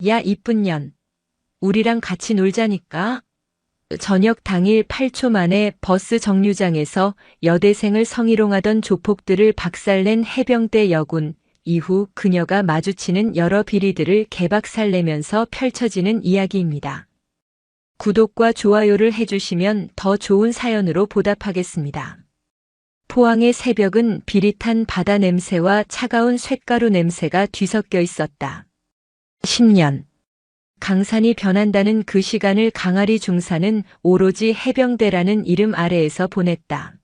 야, 이쁜 년. 우리랑 같이 놀자니까. 저녁 당일 8초 만에 버스 정류장에서 여대생을 성희롱하던 조폭들을 박살낸 해병대 여군, 이후 그녀가 마주치는 여러 비리들을 개박살내면서 펼쳐지는 이야기입니다. 구독과 좋아요를 해주시면 더 좋은 사연으로 보답하겠습니다. 포항의 새벽은 비릿한 바다 냄새와 차가운 쇳가루 냄새가 뒤섞여 있었다. 10년. 강산이 변한다는 그 시간을 강아리 중사는 오로지 해병대라는 이름 아래에서 보냈다.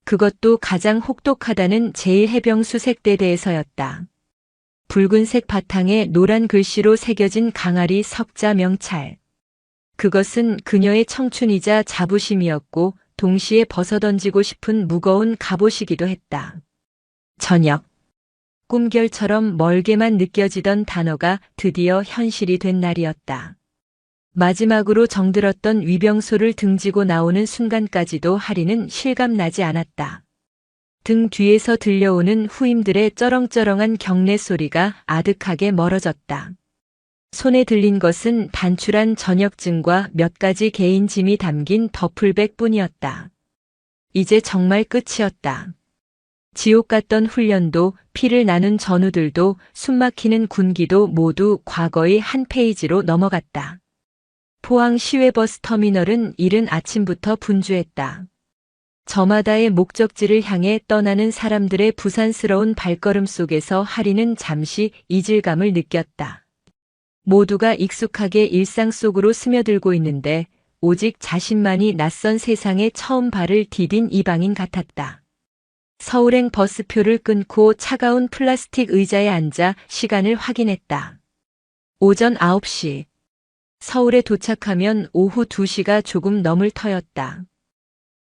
그것도 가장 혹독하다는 제1해병수색대대에서였다. 붉은색 바탕에 노란 글씨로 새겨진 강아리 석자 명찰. 그것은 그녀의 청춘이자 자부심이었고 동시에 벗어던지고 싶은 무거운 갑옷이기도 했다. 저녁. 꿈결처럼 멀게만 느껴지던 단어가 드디어 현실이 된 날이었다. 마지막으로 정들었던 위병소를 등지고 나오는 순간까지도 하리는 실감나지 않았다. 등 뒤에서 들려오는 후임들의 쩌렁쩌렁한 경례 소리가 아득하게 멀어졌다. 손에 들린 것은 단출한 저녁증과 몇 가지 개인 짐이 담긴 더플백뿐이었다. 이제 정말 끝이었다. 지옥 같던 훈련도, 피를 나눈 전우들도, 숨막히는 군기도 모두 과거의 한 페이지로 넘어갔다. 포항 시외버스 터미널은 이른 아침부터 분주했다. 저마다의 목적지를 향해 떠나는 사람들의 부산스러운 발걸음 속에서 하리는 잠시 이질감을 느꼈다. 모두가 익숙하게 일상 속으로 스며들고 있는데 오직 자신만이 낯선 세상에 처음 발을 디딘 이방인 같았다. 서울행 버스표를 끊고 차가운 플라스틱 의자에 앉아 시간을 확인했다. 오전 9시. 서울에 도착하면 오후 2시가 조금 넘을 터였다.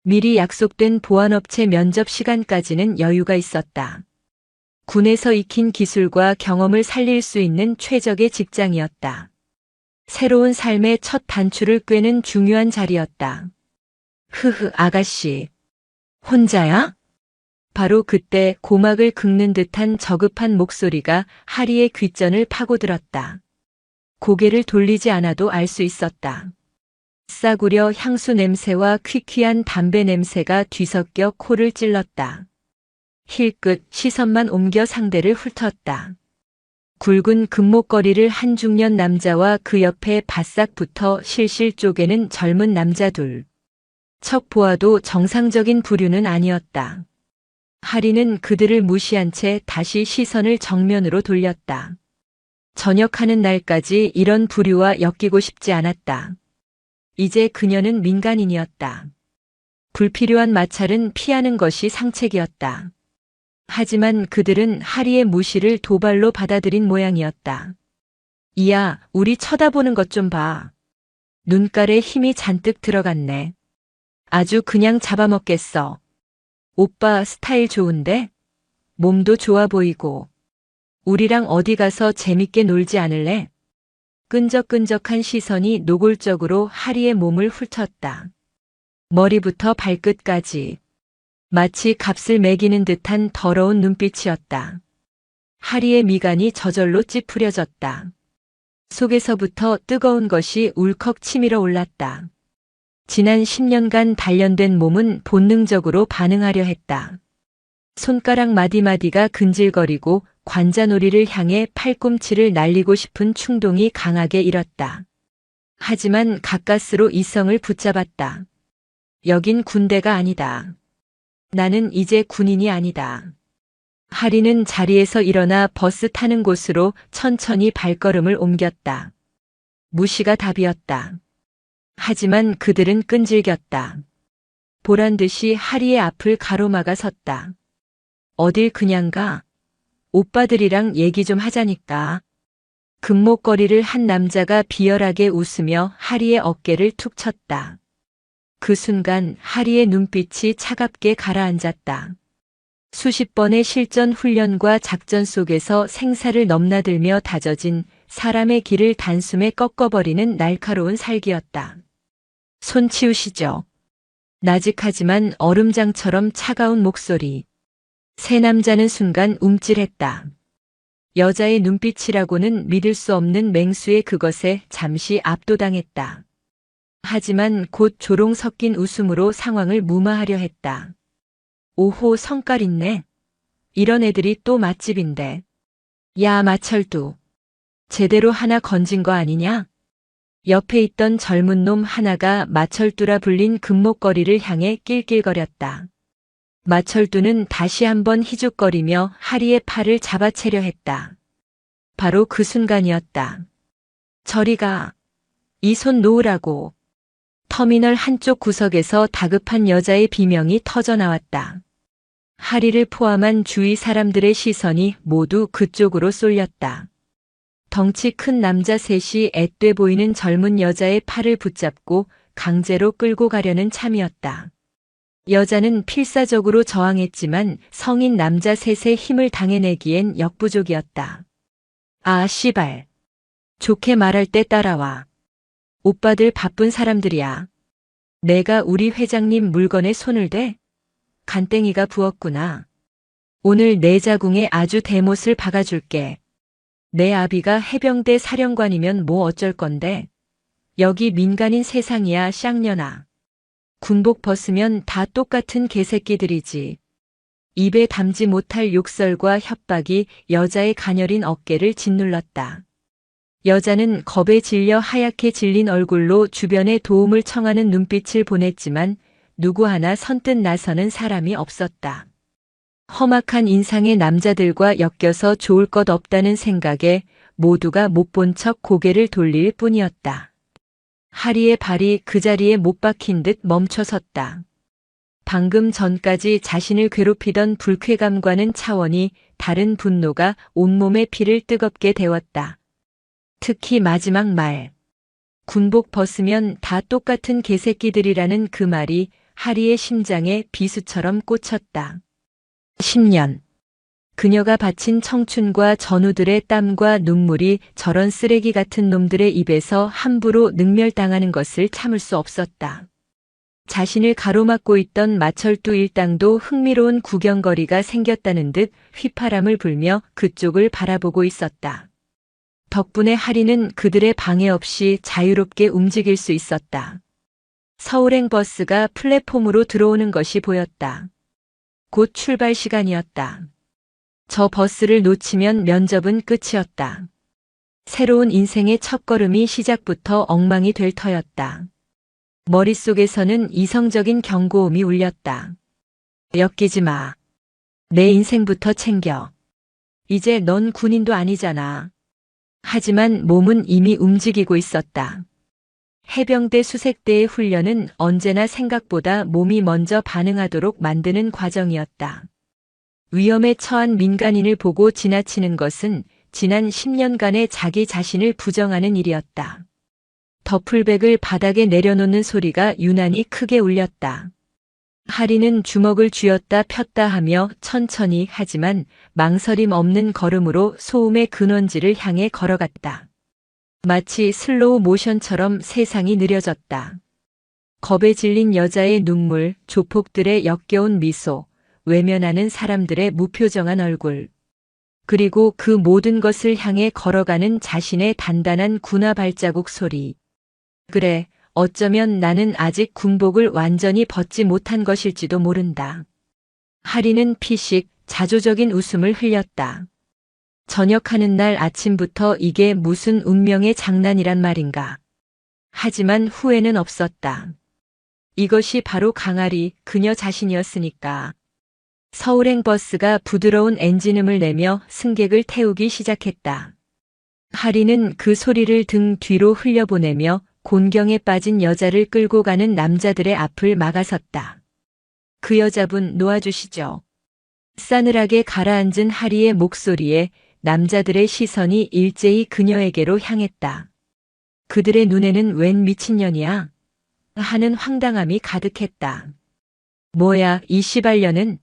미리 약속된 보안업체 면접 시간까지는 여유가 있었다. 군에서 익힌 기술과 경험을 살릴 수 있는 최적의 직장이었다. 새로운 삶의 첫 단추를 꿰는 중요한 자리였다. 아가씨. 혼자야? 바로 그때 고막을 긁는 듯한 저급한 목소리가 하리의 귓전을 파고들었다. 고개를 돌리지 않아도 알 수 있었다. 싸구려 향수 냄새와 퀴퀴한 담배 냄새가 뒤섞여 코를 찔렀다. 힐끗 시선만 옮겨 상대를 훑었다. 굵은 금목걸이를 한 중년 남자와 그 옆에 바싹 붙어 실실 쪼개는 젊은 남자 둘. 척 보아도 정상적인 부류는 아니었다. 하리는 그들을 무시한 채 다시 시선을 정면으로 돌렸다. 전역하는 날까지 이런 부류와 엮이고 싶지 않았다. 이제 그녀는 민간인이었다. 불필요한 마찰은 피하는 것이 상책이었다. 하지만 그들은 하리의 무시를 도발로 받아들인 모양이었다. 이야, 우리 쳐다보는 것 좀 봐. 눈깔에 힘이 잔뜩 들어갔네. 아주 그냥 잡아먹겠어. 오빠 스타일 좋은데? 몸도 좋아 보이고. 우리랑 어디 가서 재밌게 놀지 않을래? 끈적끈적한 시선이 노골적으로 하리의 몸을 훑었다. 머리부터 발끝까지. 마치 값을 매기는 듯한 더러운 눈빛이었다. 하리의 미간이 저절로 찌푸려졌다. 속에서부터 뜨거운 것이 울컥 치밀어 올랐다. 지난 10년간 단련된 몸은 본능적으로 반응하려 했다. 손가락 마디마디가 근질거리고 관자놀이를 향해 팔꿈치를 날리고 싶은 충동이 강하게 일었다. 하지만 가까스로 이성을 붙잡았다. 여긴 군대가 아니다. 나는 이제 군인이 아니다. 하리는 자리에서 일어나 버스 타는 곳으로 천천히 발걸음을 옮겼다. 무시가 답이었다. 하지만 그들은 끈질겼다. 보란듯이 하리의 앞을 가로막아 섰다. 어딜 그냥 가? 오빠들이랑 얘기 좀 하자니까. 금목걸이를 한 남자가 비열하게 웃으며 하리의 어깨를 툭 쳤다. 그 순간 하리의 눈빛이 차갑게 가라앉았다. 수십 번의 실전 훈련과 작전 속에서 생사를 넘나들며 다져진 사람의 길을 단숨에 꺾어버리는 날카로운 살기였다. 손 치우시죠. 나직하지만 얼음장처럼 차가운 목소리. 새 남자는 순간 움찔했다. 여자의 눈빛이라고는 믿을 수 없는 맹수의 그것에 잠시 압도당했다. 하지만 곧 조롱 섞인 웃음으로 상황을 무마하려 했다. 오호, 성깔 있네. 이런 애들이 또 맛집인데. 야, 마철두. 제대로 하나 건진 거 아니냐? 옆에 있던 젊은 놈 하나가 마철두라 불린 금목걸이를 향해 낄낄거렸다. 마철두는 다시 한번 희죽거리며 하리의 팔을 잡아채려 했다. 바로 그 순간이었다. 저리 가. 이 손 놓으라고. 터미널 한쪽 구석에서 다급한 여자의 비명이 터져 나왔다. 하리를 포함한 주위 사람들의 시선이 모두 그쪽으로 쏠렸다. 덩치 큰 남자 셋이 앳돼 보이는 젊은 여자의 팔을 붙잡고 강제로 끌고 가려는 참이었다. 여자는 필사적으로 저항했지만 성인 남자 셋의 힘을 당해내기엔 역부족이었다. 아, 씨발. 좋게 말할 때 따라와. 오빠들 바쁜 사람들이야. 내가 우리 회장님 물건에 손을 대? 간땡이가 부었구나. 오늘 내 자궁에 아주 대못을 박아줄게. 내 아비가 해병대 사령관이면 뭐 어쩔 건데. 여기 민간인 세상이야, 쌍년아. 군복 벗으면 다 똑같은 개새끼들이지. 입에 담지 못할 욕설과 협박이 여자의 가녀린 어깨를 짓눌렀다. 여자는 겁에 질려 하얗게 질린 얼굴로 주변에 도움을 청하는 눈빛을 보냈지만 누구 하나 선뜻 나서는 사람이 없었다. 험악한 인상의 남자들과 엮여서 좋을 것 없다는 생각에 모두가 못 본 척 고개를 돌릴 뿐이었다. 하리의 발이 그 자리에 못 박힌 듯 멈춰섰다. 방금 전까지 자신을 괴롭히던 불쾌감과는 차원이 다른 분노가 온몸의 피를 뜨겁게 데웠다. 특히 마지막 말. 군복 벗으면 다 똑같은 개새끼들이라는 그 말이 하리의 심장에 비수처럼 꽂혔다. 10년. 그녀가 바친 청춘과 전우들의 땀과 눈물이 저런 쓰레기 같은 놈들의 입에서 함부로 능멸당하는 것을 참을 수 없었다. 자신을 가로막고 있던 마철두 일당도 흥미로운 구경거리가 생겼다는 듯 휘파람을 불며 그쪽을 바라보고 있었다. 덕분에 하리는 그들의 방해 없이 자유롭게 움직일 수 있었다. 서울행 버스가 플랫폼으로 들어오는 것이 보였다. 곧 출발 시간이었다. 저 버스를 놓치면 면접은 끝이었다. 새로운 인생의 첫걸음이 시작부터 엉망이 될 터였다. 머릿속에서는 이성적인 경고음이 울렸다. 엮이지 마. 내 인생부터 챙겨. 이제 넌 군인도 아니잖아. 하지만 몸은 이미 움직이고 있었다. 해병대 수색대의 훈련은 언제나 생각보다 몸이 먼저 반응하도록 만드는 과정이었다. 위험에 처한 민간인을 보고 지나치는 것은 지난 10년간의 자기 자신을 부정하는 일이었다. 더플백을 바닥에 내려놓는 소리가 유난히 크게 울렸다. 하리는 주먹을 쥐었다 폈다 하며 천천히 하지만 망설임 없는 걸음으로 소음의 근원지를 향해 걸어갔다. 마치 슬로우 모션처럼 세상이 느려졌다. 겁에 질린 여자의 눈물, 조폭들의 역겨운 미소, 외면하는 사람들의 무표정한 얼굴. 그리고 그 모든 것을 향해 걸어가는 자신의 단단한 군화 발자국 소리. 그래, 어쩌면 나는 아직 군복을 완전히 벗지 못한 것일지도 모른다. 하리는 피식, 자조적인 웃음을 흘렸다. 전역하는 날 아침부터 이게 무슨 운명의 장난이란 말인가. 하지만 후회는 없었다. 이것이 바로 강아리, 그녀 자신이었으니까. 서울행 버스가 부드러운 엔진음을 내며 승객을 태우기 시작했다. 하리는 그 소리를 등 뒤로 흘려보내며 곤경에 빠진 여자를 끌고 가는 남자들의 앞을 막아섰다. 그 여자분 놓아주시죠. 싸늘하게 가라앉은 하리의 목소리에 남자들의 시선이 일제히 그녀에게로 향했다. 그들의 눈에는 웬 미친년이야? 하는 황당함이 가득했다. 뭐야, 이 시발년은?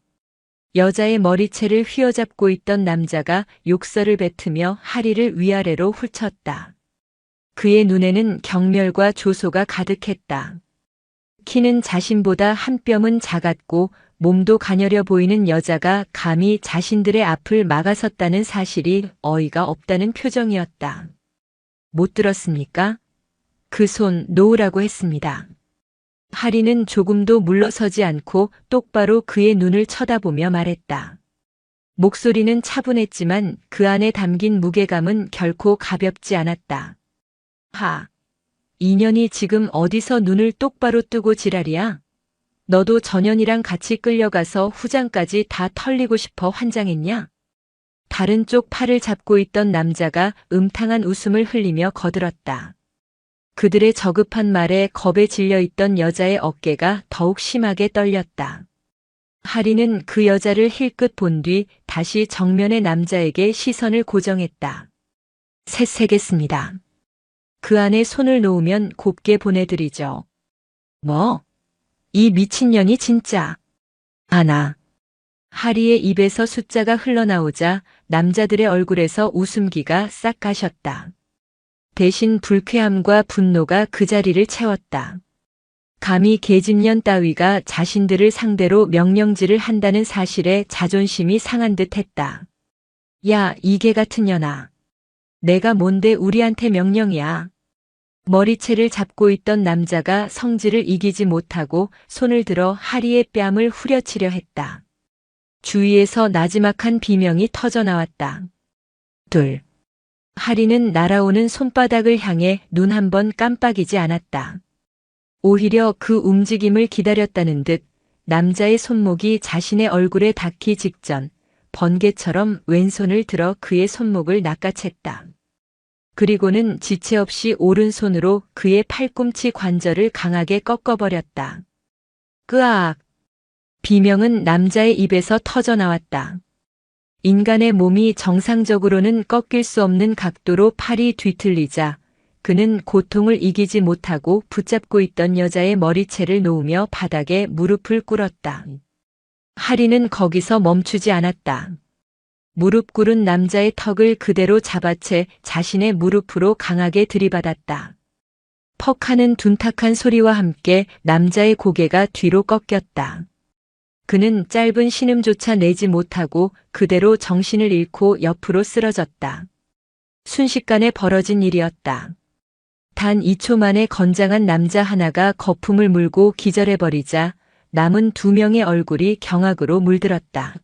여자의 머리채를 휘어잡고 있던 남자가 욕설을 뱉으며 하리를 위아래로 훑쳤다. 그의 눈에는 경멸과 조소가 가득했다. 키는 자신보다 한 뼘은 작았고 몸도 가녀려 보이는 여자가 감히 자신들의 앞을 막아섰다는 사실이 어이가 없다는 표정이었다. 못 들었습니까? 그 손 놓으라고 했습니다. 하리는 조금도 물러서지 않고 똑바로 그의 눈을 쳐다보며 말했다. 목소리는 차분했지만 그 안에 담긴 무게감은 결코 가볍지 않았다. 인연이 지금 어디서 눈을 똑바로 뜨고 지랄이야? 너도 전현이랑 같이 끌려가서 후장까지 다 털리고 싶어 환장했냐? 다른 쪽 팔을 잡고 있던 남자가 음탕한 웃음을 흘리며 거들었다. 그들의 저급한 말에 겁에 질려 있던 여자의 어깨가 더욱 심하게 떨렸다. 하리는 그 여자를 힐끗 본 뒤 다시 정면의 남자에게 시선을 고정했다. 셋세겠습니다. 그 안에 손을 놓으면 곱게 보내드리죠. 뭐? 이 미친년이 진짜. 아나. 하리의 입에서 숫자가 흘러나오자 남자들의 얼굴에서 웃음기가 싹 가셨다. 대신 불쾌함과 분노가 그 자리를 채웠다. 감히 계집년 따위가 자신들을 상대로 명령질을 한다는 사실에 자존심이 상한 듯 했다. 야, 이 개 같은 년아. 내가 뭔데 우리한테 명령이야. 머리채를 잡고 있던 남자가 성질을 이기지 못하고 손을 들어 하리의 뺨을 후려치려 했다. 주위에서 나지막한 비명이 터져나왔다. 둘. 하리는 날아오는 손바닥을 향해 눈 한 번 깜빡이지 않았다. 오히려 그 움직임을 기다렸다는 듯 남자의 손목이 자신의 얼굴에 닿기 직전 번개처럼 왼손을 들어 그의 손목을 낚아챘다. 그리고는 지체 없이 오른손으로 그의 팔꿈치 관절을 강하게 꺾어버렸다. 끄악! 비명은 남자의 입에서 터져나왔다. 인간의 몸이 정상적으로는 꺾일 수 없는 각도로 팔이 뒤틀리자 그는 고통을 이기지 못하고 붙잡고 있던 여자의 머리채를 놓으며 바닥에 무릎을 꿇었다. 하리는 거기서 멈추지 않았다. 무릎 꿇은 남자의 턱을 그대로 잡아채 자신의 무릎으로 강하게 들이받았다. 퍽 하는 둔탁한 소리와 함께 남자의 고개가 뒤로 꺾였다. 그는 짧은 신음조차 내지 못하고 그대로 정신을 잃고 옆으로 쓰러졌다. 순식간에 벌어진 일이었다. 단 2초 만에 건장한 남자 하나가 거품을 물고 기절해버리자 남은 2명의 얼굴이 경악으로 물들었다.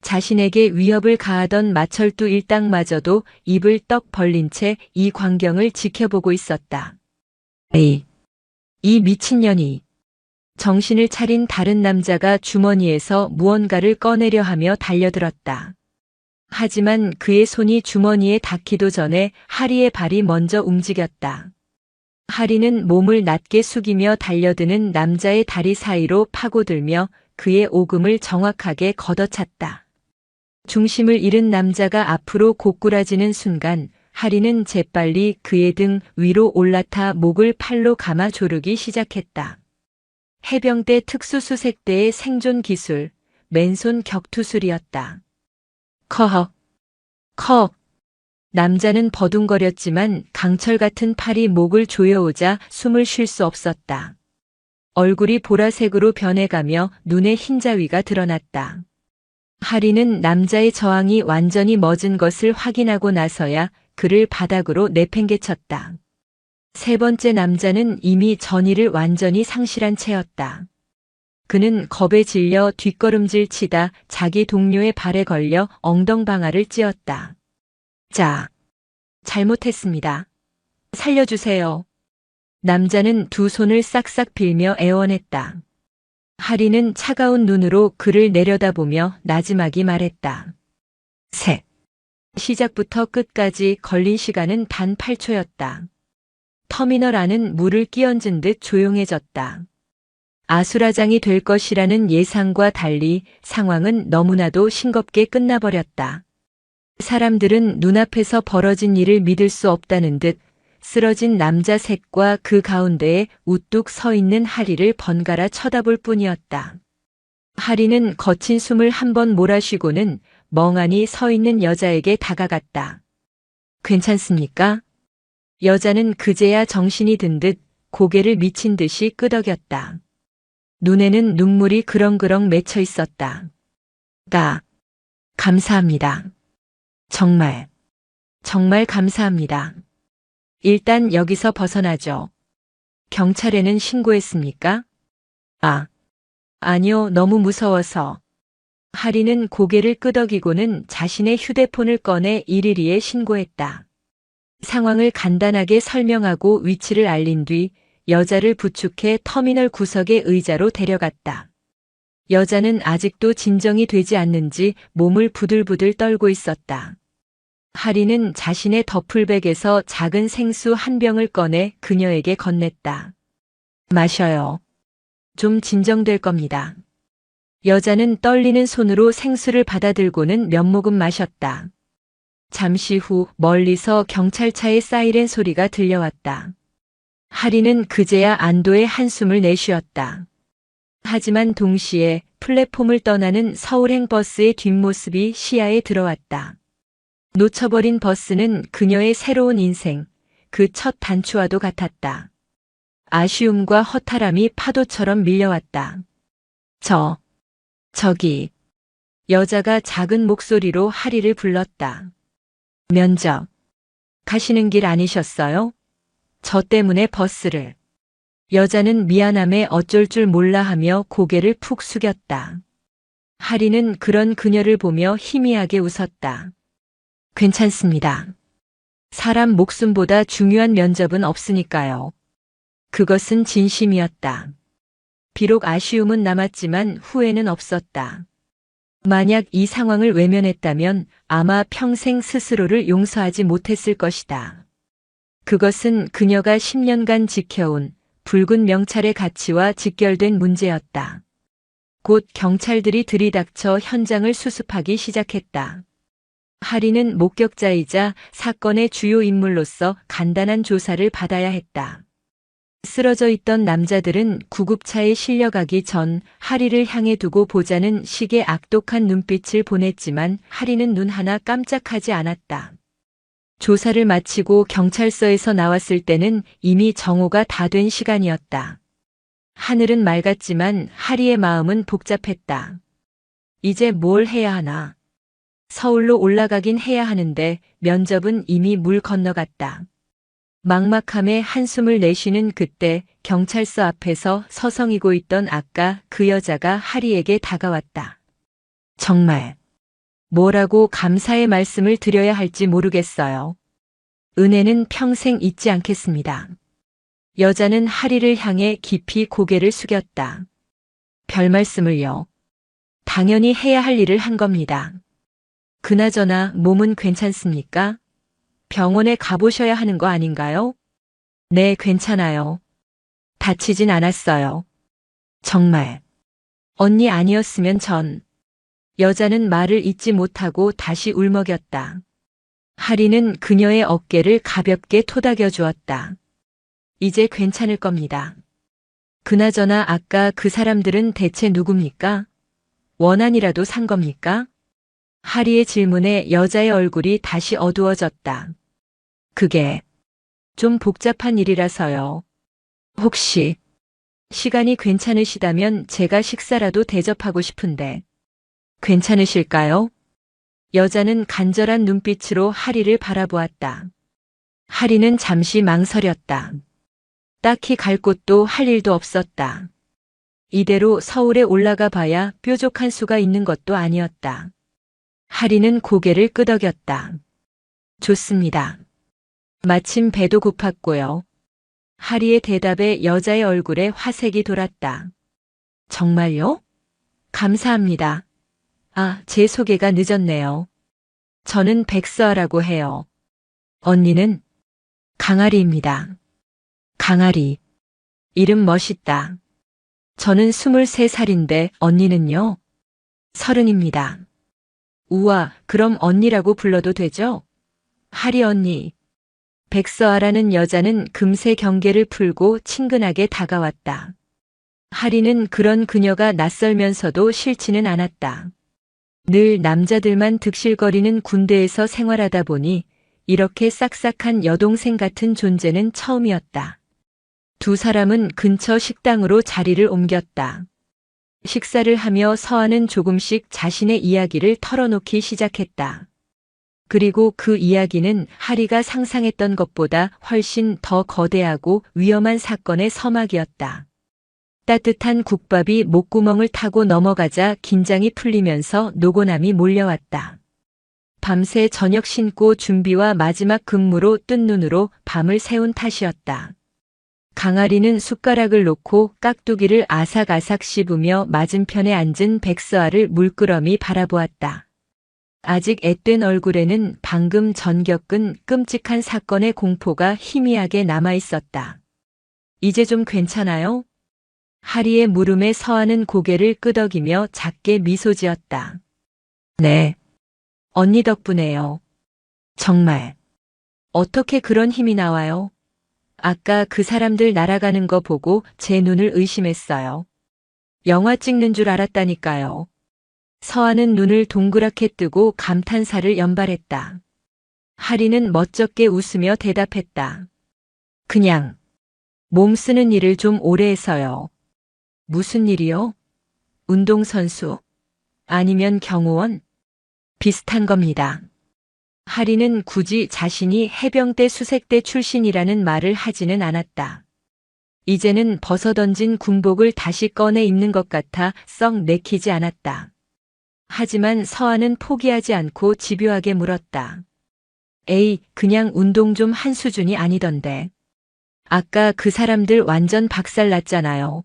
자신에게 위협을 가하던 마철두 일당마저도 입을 떡 벌린 채 이 광경을 지켜보고 있었다. 이 미친년이. 정신을 차린 다른 남자가 주머니에서 무언가를 꺼내려 하며 달려들었다. 하지만 그의 손이 주머니에 닿기도 전에 하리의 발이 먼저 움직였다. 하리는 몸을 낮게 숙이며 달려드는 남자의 다리 사이로 파고들며 그의 오금을 정확하게 걷어찼다. 중심을 잃은 남자가 앞으로 고꾸라지는 순간 하리는 재빨리 그의 등 위로 올라타 목을 팔로 감아 조르기 시작했다. 해병대 특수수색대의 생존 기술, 맨손 격투술이었다. 커. 남자는 버둥거렸지만 강철 같은 팔이 목을 조여오자 숨을 쉴 수 없었다. 얼굴이 보라색으로 변해가며 눈에 흰자위가 드러났다. 하리는 남자의 저항이 완전히 멎은 것을 확인하고 나서야 그를 바닥으로 내팽개쳤다. 세 번째 남자는 이미 전의를 완전히 상실한 채였다. 그는 겁에 질려 뒷걸음질 치다 자기 동료의 발에 걸려 엉덩방아를 찧었다. 자, 잘못했습니다. 살려주세요. 남자는 두 손을 싹싹 빌며 애원했다. 하리는 차가운 눈으로 그를 내려다보며 나지막이 말했다. 셋. 시작부터 끝까지 걸린 시간은 단 8초였다. 터미널 안은 물을 끼얹은 듯 조용해졌다. 아수라장이 될 것이라는 예상과 달리 상황은 너무나도 싱겁게 끝나버렸다. 사람들은 눈앞에서 벌어진 일을 믿을 수 없다는 듯 쓰러진 남자 셋과 그 가운데에 우뚝 서 있는 하리를 번갈아 쳐다볼 뿐이었다. 하리는 거친 숨을 한번 몰아쉬고는 멍하니 서 있는 여자에게 다가갔다. 괜찮습니까? 여자는 그제야 정신이 든 듯 고개를 미친 듯이 끄덕였다. 눈에는 눈물이 그렁그렁 맺혀 있었다. 감사합니다. 정말 감사합니다. 일단 여기서 벗어나죠. 경찰에는 신고했습니까? 아니요, 너무 무서워서. 하리는 고개를 끄덕이고는 자신의 휴대폰을 꺼내 112에 신고했다. 상황을 간단하게 설명하고 위치를 알린 뒤 여자를 부축해 터미널 구석의 의자로 데려갔다. 여자는 아직도 진정이 되지 않는지 몸을 부들부들 떨고 있었다. 하리는 자신의 더플백에서 작은 생수 한 병을 꺼내 그녀에게 건넸다. 마셔요. 좀 진정될 겁니다. 여자는 떨리는 손으로 생수를 받아들고는 몇 모금 마셨다. 잠시 후 멀리서 경찰차의 사이렌 소리가 들려왔다. 하리는 그제야 안도의 한숨을 내쉬었다. 하지만 동시에 플랫폼을 떠나는 서울행 버스의 뒷모습이 시야에 들어왔다. 놓쳐버린 버스는 그녀의 새로운 인생, 그 첫 단추와도 같았다. 아쉬움과 허탈함이 파도처럼 밀려왔다. 저기. 여자가 작은 목소리로 하리를 불렀다. 면접. 가시는 길 아니셨어요? 저 때문에 버스를. 여자는 미안함에 어쩔 줄 몰라 하며 고개를 푹 숙였다. 하리는 그런 그녀를 보며 희미하게 웃었다. 괜찮습니다. 사람 목숨보다 중요한 면접은 없으니까요. 그것은 진심이었다. 비록 아쉬움은 남았지만 후회는 없었다. 만약 이 상황을 외면했다면 아마 평생 스스로를 용서하지 못했을 것이다. 그것은 그녀가 10년간 지켜온 붉은 명찰의 가치와 직결된 문제였다. 곧 경찰들이 들이닥쳐 현장을 수습하기 시작했다. 하리는 목격자이자 사건의 주요 인물로서 간단한 조사를 받아야 했다. 쓰러져 있던 남자들은 구급차에 실려가기 전 하리를 향해 두고 보자는 식의 악독한 눈빛을 보냈지만 하리는 눈 하나 깜짝하지 않았다. 조사를 마치고 경찰서에서 나왔을 때는 이미 정오가 다 된 시간이었다. 하늘은 맑았지만 하리의 마음은 복잡했다. 이제 뭘 해야 하나? 서울로 올라가긴 해야 하는데 면접은 이미 물 건너갔다. 막막함에 한숨을 내쉬는 그때 경찰서 앞에서 서성이고 있던 아까 그 여자가 하리에게 다가왔다. 정말 뭐라고 감사의 말씀을 드려야 할지 모르겠어요. 은혜는 평생 잊지 않겠습니다. 여자는 하리를 향해 깊이 고개를 숙였다. 별 말씀을요. 당연히 해야 할 일을 한 겁니다. 그나저나 몸은 괜찮습니까? 병원에 가보셔야 하는 거 아닌가요? 네, 괜찮아요. 다치진 않았어요. 정말. 언니 아니었으면 전. 여자는 말을 잇지 못하고 다시 울먹였다. 하리는 그녀의 어깨를 가볍게 토닥여 주었다. 이제 괜찮을 겁니다. 그나저나 아까 그 사람들은 대체 누굽니까? 원한이라도 산 겁니까? 하리의 질문에 여자의 얼굴이 다시 어두워졌다. 그게 좀 복잡한 일이라서요. 혹시 시간이 괜찮으시다면 제가 식사라도 대접하고 싶은데 괜찮으실까요? 여자는 간절한 눈빛으로 하리를 바라보았다. 하리는 잠시 망설였다. 딱히 갈 곳도 할 일도 없었다. 이대로 서울에 올라가 봐야 뾰족한 수가 있는 것도 아니었다. 하리는 고개를 끄덕였다. 좋습니다. 마침 배도 고팠고요. 하리의 대답에 여자의 얼굴에 화색이 돌았다. 정말요? 감사합니다. 제 소개가 늦었네요. 저는 백서아라고 해요. 언니는? 강아리입니다. 강아리. 이름 멋있다. 저는 23살인데 언니는요? 30입니다. 우와, 그럼 언니라고 불러도 되죠? 하리 언니. 백서아라는 여자는 금세 경계를 풀고 친근하게 다가왔다. 하리는 그런 그녀가 낯설면서도 싫지는 않았다. 늘 남자들만 득실거리는 군대에서 생활하다 보니 이렇게 싹싹한 여동생 같은 존재는 처음이었다. 두 사람은 근처 식당으로 자리를 옮겼다. 식사를 하며 서한은 조금씩 자신의 이야기를 털어놓기 시작했다. 그리고 그 이야기는 하리가 상상했던 것보다 훨씬 더 거대하고 위험한 사건의 서막이었다. 따뜻한 국밥이 목구멍을 타고 넘어가자 긴장이 풀리면서 노곤함이 몰려왔다. 밤새 저녁 신고 준비와 마지막 근무로 뜬 눈으로 밤을 새운 탓이었다. 강아리는 숟가락을 놓고 깍두기를 아삭아삭 씹으며 맞은편에 앉은 백서아를 물끄러미 바라보았다. 아직 앳된 얼굴에는 방금 전 겪은 끔찍한 사건의 공포가 희미하게 남아있었다. 이제 좀 괜찮아요? 하리의 물음에 서하는 고개를 끄덕이며 작게 미소 지었다. 네. 언니 덕분에요. 정말. 어떻게 그런 힘이 나와요? 아까 그 사람들 날아가는 거 보고 제 눈을 의심했어요. 영화 찍는 줄 알았다니까요. 서하는 눈을 동그랗게 뜨고 감탄사를 연발했다. 하리는 멋쩍게 웃으며 대답했다. 그냥 몸 쓰는 일을 좀 오래 해서요. 무슨 일이요? 운동선수? 아니면 경호원? 비슷한 겁니다. 하리는 굳이 자신이 해병대 수색대 출신이라는 말을 하지는 않았다. 이제는 벗어던진 군복을 다시 꺼내 입는 것 같아 썩 내키지 않았다. 하지만 서하는 포기하지 않고 집요하게 물었다. 에이, 그냥 운동 좀 한 수준이 아니던데. 아까 그 사람들 완전 박살났잖아요.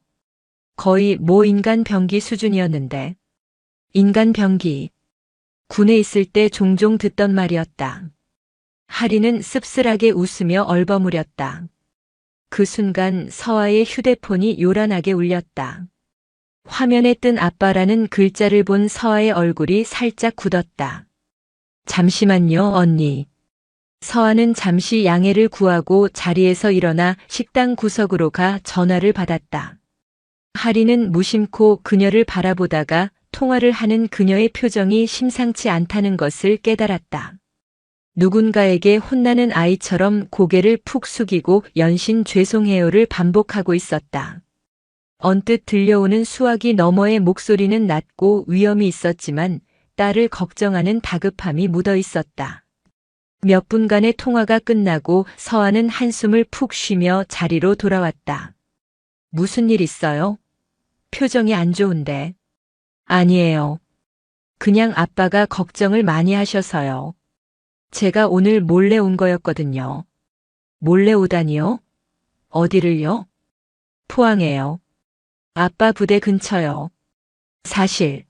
거의 모 인간 병기 수준이었는데. 인간 병기. 군에 있을 때 종종 듣던 말이었다. 하리는 씁쓸하게 웃으며 얼버무렸다. 그 순간 서하의 휴대폰이 요란하게 울렸다. 화면에 뜬 아빠라는 글자를 본 서하의 얼굴이 살짝 굳었다. 잠시만요, 언니. 서하는 잠시 양해를 구하고 자리에서 일어나 식당 구석으로 가 전화를 받았다. 하리는 무심코 그녀를 바라보다가 통화를 하는 그녀의 표정이 심상치 않다는 것을 깨달았다. 누군가에게 혼나는 아이처럼 고개를 푹 숙이고 연신 죄송해요를 반복하고 있었다. 언뜻 들려오는 수화기 너머의 목소리는 낮고 위엄이 있었지만 딸을 걱정하는 다급함이 묻어 있었다. 몇 분간의 통화가 끝나고 서하는 한숨을 푹 쉬며 자리로 돌아왔다. 무슨 일 있어요? 표정이 안 좋은데. 아니에요. 그냥 아빠가 걱정을 많이 하셔서요. 제가 오늘 몰래 온 거였거든요. 몰래 오다니요? 어디를요? 포항에요. 아빠 부대 근처요. 사실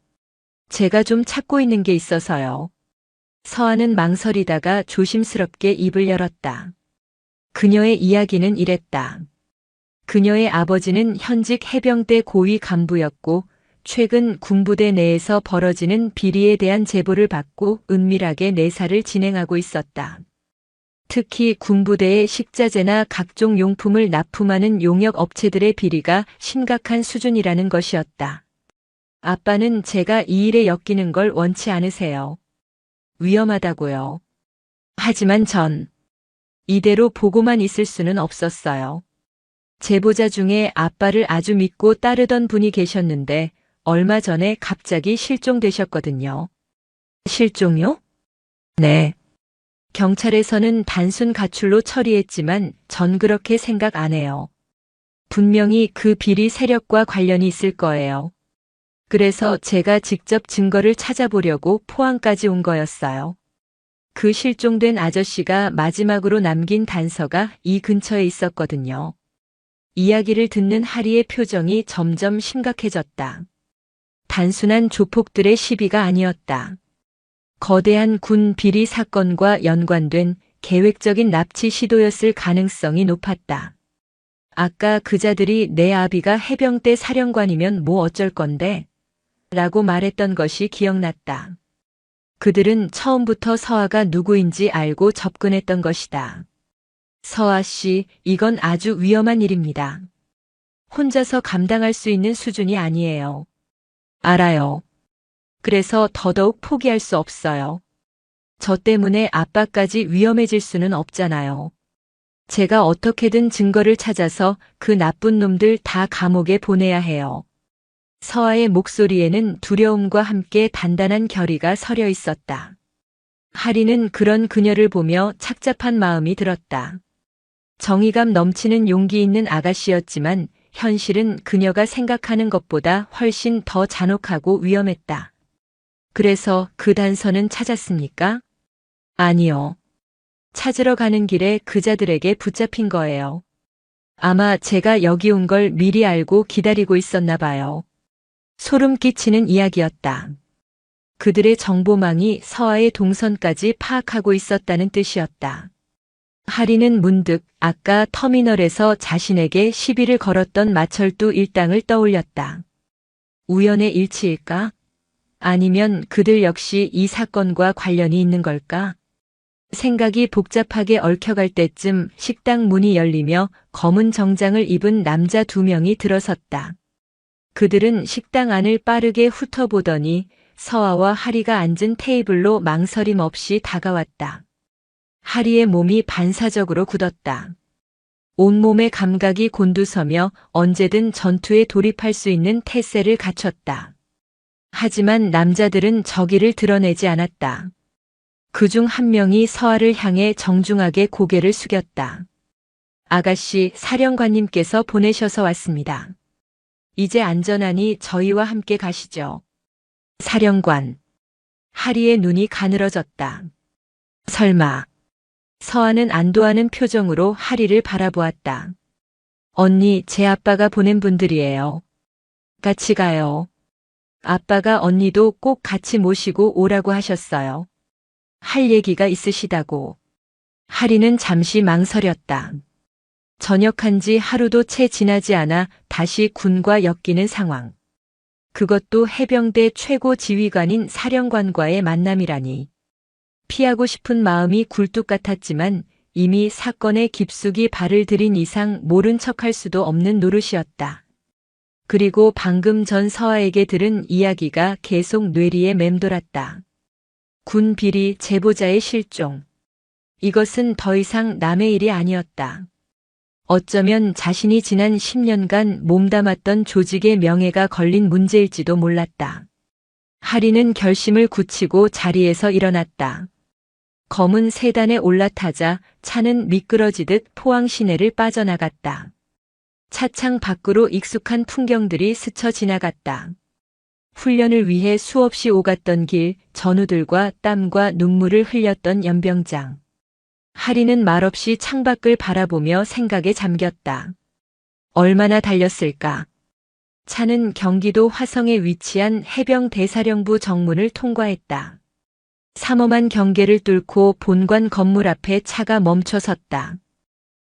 제가 좀 찾고 있는 게 있어서요. 서하는 망설이다가 조심스럽게 입을 열었다. 그녀의 이야기는 이랬다. 그녀의 아버지는 현직 해병대 고위 간부였고 최근 군부대 내에서 벌어지는 비리에 대한 제보를 받고 은밀하게 내사를 진행하고 있었다. 특히 군부대의 식자재나 각종 용품을 납품하는 용역 업체들의 비리가 심각한 수준이라는 것이었다. 아빠는 제가 이 일에 엮이는 걸 원치 않으세요. 위험하다고요. 하지만 전 이대로 보고만 있을 수는 없었어요. 제보자 중에 아빠를 아주 믿고 따르던 분이 계셨는데 얼마 전에 갑자기 실종되셨거든요. 실종요? 네. 경찰에서는 단순 가출로 처리했지만 전 그렇게 생각 안 해요. 분명히 그 비리 세력과 관련이 있을 거예요. 그래서 제가 직접 증거를 찾아보려고 포항까지 온 거였어요. 그 실종된 아저씨가 마지막으로 남긴 단서가 이 근처에 있었거든요. 이야기를 듣는 하리의 표정이 점점 심각해졌다. 단순한 조폭들의 시비가 아니었다. 거대한 군 비리 사건과 연관된 계획적인 납치 시도였을 가능성이 높았다. 아까 그자들이 내 아비가 해병대 사령관이면 뭐 어쩔 건데? 라고 말했던 것이 기억났다. 그들은 처음부터 서하가 누구인지 알고 접근했던 것이다. 서하 씨, 이건 아주 위험한 일입니다. 혼자서 감당할 수 있는 수준이 아니에요. 알아요. 그래서 더더욱 포기할 수 없어요. 저 때문에 아빠까지 위험해질 수는 없잖아요. 제가 어떻게든 증거를 찾아서 그 나쁜 놈들 다 감옥에 보내야 해요. 서아의 목소리에는 두려움과 함께 단단한 결의가 서려 있었다. 하리는 그런 그녀를 보며 착잡한 마음이 들었다. 정의감 넘치는 용기 있는 아가씨였지만 현실은 그녀가 생각하는 것보다 훨씬 더 잔혹하고 위험했다. 그래서 그 단서는 찾았습니까? 아니요. 찾으러 가는 길에 그자들에게 붙잡힌 거예요. 아마 제가 여기 온 걸 미리 알고 기다리고 있었나 봐요. 소름 끼치는 이야기였다. 그들의 정보망이 서아의 동선까지 파악하고 있었다는 뜻이었다. 하리는 문득 아까 터미널에서 자신에게 시비를 걸었던 마철도 일당을 떠올렸다. 우연의 일치일까? 아니면 그들 역시 이 사건과 관련이 있는 걸까? 생각이 복잡하게 얽혀갈 때쯤 식당 문이 열리며 검은 정장을 입은 남자 2명이 들어섰다. 그들은 식당 안을 빠르게 훑어보더니 서아와 하리가 앉은 테이블로 망설임 없이 다가왔다. 하리의 몸이 반사적으로 굳었다. 온몸의 감각이 곤두서며 언제든 전투에 돌입할 수 있는 태세를 갖췄다. 하지만 남자들은 저기를 드러내지 않았다. 그중 한 명이 서아를 향해 정중하게 고개를 숙였다. 아가씨, 사령관님께서 보내셔서 왔습니다. 이제 안전하니 저희와 함께 가시죠. 사령관. 하리의 눈이 가늘어졌다. 설마. 서아는 안도하는 표정으로 하리를 바라보았다. 언니, 제 아빠가 보낸 분들이에요. 같이 가요. 아빠가 언니도 꼭 같이 모시고 오라고 하셨어요. 할 얘기가 있으시다고. 하리는 잠시 망설였다. 전역한 지 하루도 채 지나지 않아 다시 군과 엮이는 상황. 그것도 해병대 최고 지휘관인 사령관과의 만남이라니. 피하고 싶은 마음이 굴뚝 같았지만 이미 사건에 깊숙이 발을 들인 이상 모른 척할 수도 없는 노릇이었다. 그리고 방금 전 서아에게 들은 이야기가 계속 뇌리에 맴돌았다. 군 비리 제보자의 실종. 이것은 더 이상 남의 일이 아니었다. 어쩌면 자신이 지난 10년간 몸담았던 조직의 명예가 걸린 문제일지도 몰랐다. 하리는 결심을 굳히고 자리에서 일어났다. 검은 세단에 올라타자 차는 미끄러지듯 포항 시내를 빠져나갔다. 차창 밖으로 익숙한 풍경들이 스쳐 지나갔다. 훈련을 위해 수없이 오갔던 길, 전우들과 땀과 눈물을 흘렸던 연병장. 하리는 말없이 창밖을 바라보며 생각에 잠겼다. 얼마나 달렸을까? 차는 경기도 화성에 위치한 해병대사령부 정문을 통과했다. 삼엄한 경계를 뚫고 본관 건물 앞에 차가 멈춰섰다.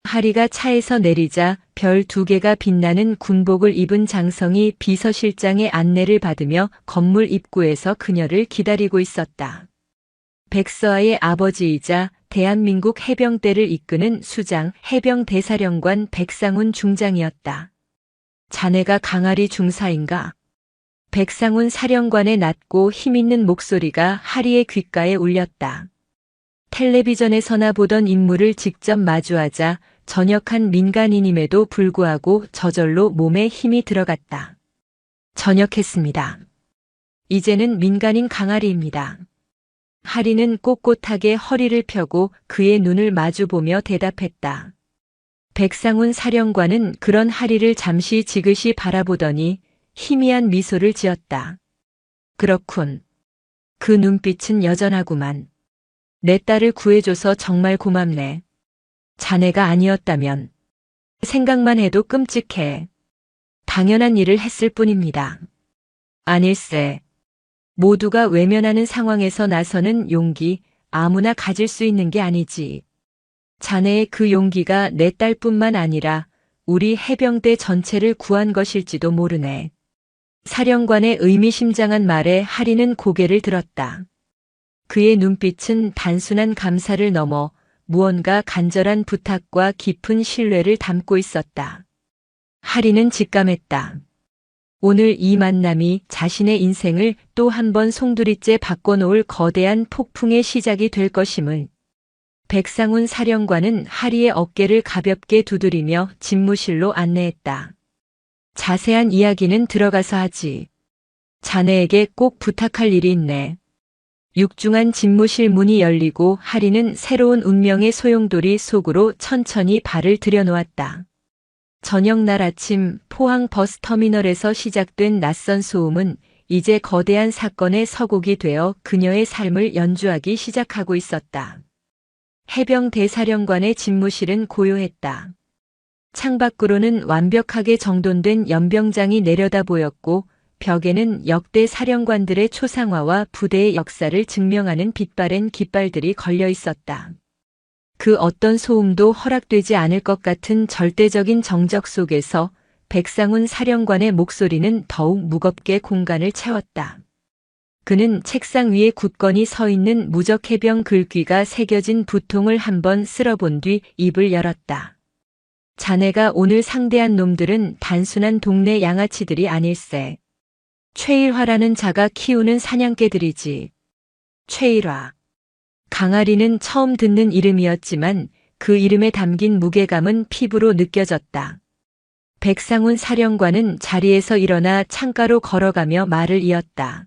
하리가 차에서 내리자 별 2개가 빛나는 군복을 입은 장성이 비서실장의 안내를 받으며 건물 입구에서 그녀를 기다리고 있었다. 백서아의 아버지이자 대한민국 해병대를 이끄는 수장 해병대사령관 백상훈 중장이었다. 자네가 강아리 중사인가? 백상훈 사령관의 낮고 힘있는 목소리가 하리의 귓가에 울렸다. 텔레비전에서나 보던 인물을 직접 마주하자 전역한 민간인임에도 불구하고 저절로 몸에 힘이 들어갔다. 전역했습니다. 이제는 민간인 강아리입니다. 하리는 꼿꼿하게 허리를 펴고 그의 눈을 마주보며 대답했다. 백상훈 사령관은 그런 하리를 잠시 지그시 바라보더니 희미한 미소를 지었다. 그렇군. 그 눈빛은 여전하구만. 내 딸을 구해줘서 정말 고맙네. 자네가 아니었다면. 생각만 해도 끔찍해. 당연한 일을 했을 뿐입니다. 아닐세. 모두가 외면하는 상황에서 나서는 용기, 아무나 가질 수 있는 게 아니지. 자네의 그 용기가 내 딸뿐만 아니라 우리 해병대 전체를 구한 것일지도 모르네. 사령관의 의미심장한 말에 하리는 고개를 들었다. 그의 눈빛은 단순한 감사를 넘어 무언가 간절한 부탁과 깊은 신뢰를 담고 있었다. 하리는 직감했다. 오늘 이 만남이 자신의 인생을 또 한 번 송두리째 바꿔놓을 거대한 폭풍의 시작이 될 것임을. 백상훈 사령관은 하리의 어깨를 가볍게 두드리며 집무실로 안내했다. 자세한 이야기는 들어가서 하지. 자네에게 꼭 부탁할 일이 있네. 육중한 집무실 문이 열리고 하리는 새로운 운명의 소용돌이 속으로 천천히 발을 들여놓았다. 저녁날 아침 포항 버스터미널에서 시작된 낯선 소음은 이제 거대한 사건의 서곡이 되어 그녀의 삶을 연주하기 시작하고 있었다. 해병 대사령관의 집무실은 고요했다. 창밖으로는 완벽하게 정돈된 연병장이 내려다 보였고 벽에는 역대 사령관들의 초상화와 부대의 역사를 증명하는 빛바랜 깃발들이 걸려 있었다. 그 어떤 소음도 허락되지 않을 것 같은 절대적인 정적 속에서 백상훈 사령관의 목소리는 더욱 무겁게 공간을 채웠다. 그는 책상 위에 굳건히 서 있는 무적해병 글귀가 새겨진 부통을 한번 쓸어본 뒤 입을 열었다. 자네가 오늘 상대한 놈들은 단순한 동네 양아치들이 아닐세. 최일화라는 자가 키우는 사냥개들이지. 최일화. 강아리는 처음 듣는 이름이었지만 그 이름에 담긴 무게감은 피부로 느껴졌다. 백상훈 사령관은 자리에서 일어나 창가로 걸어가며 말을 이었다.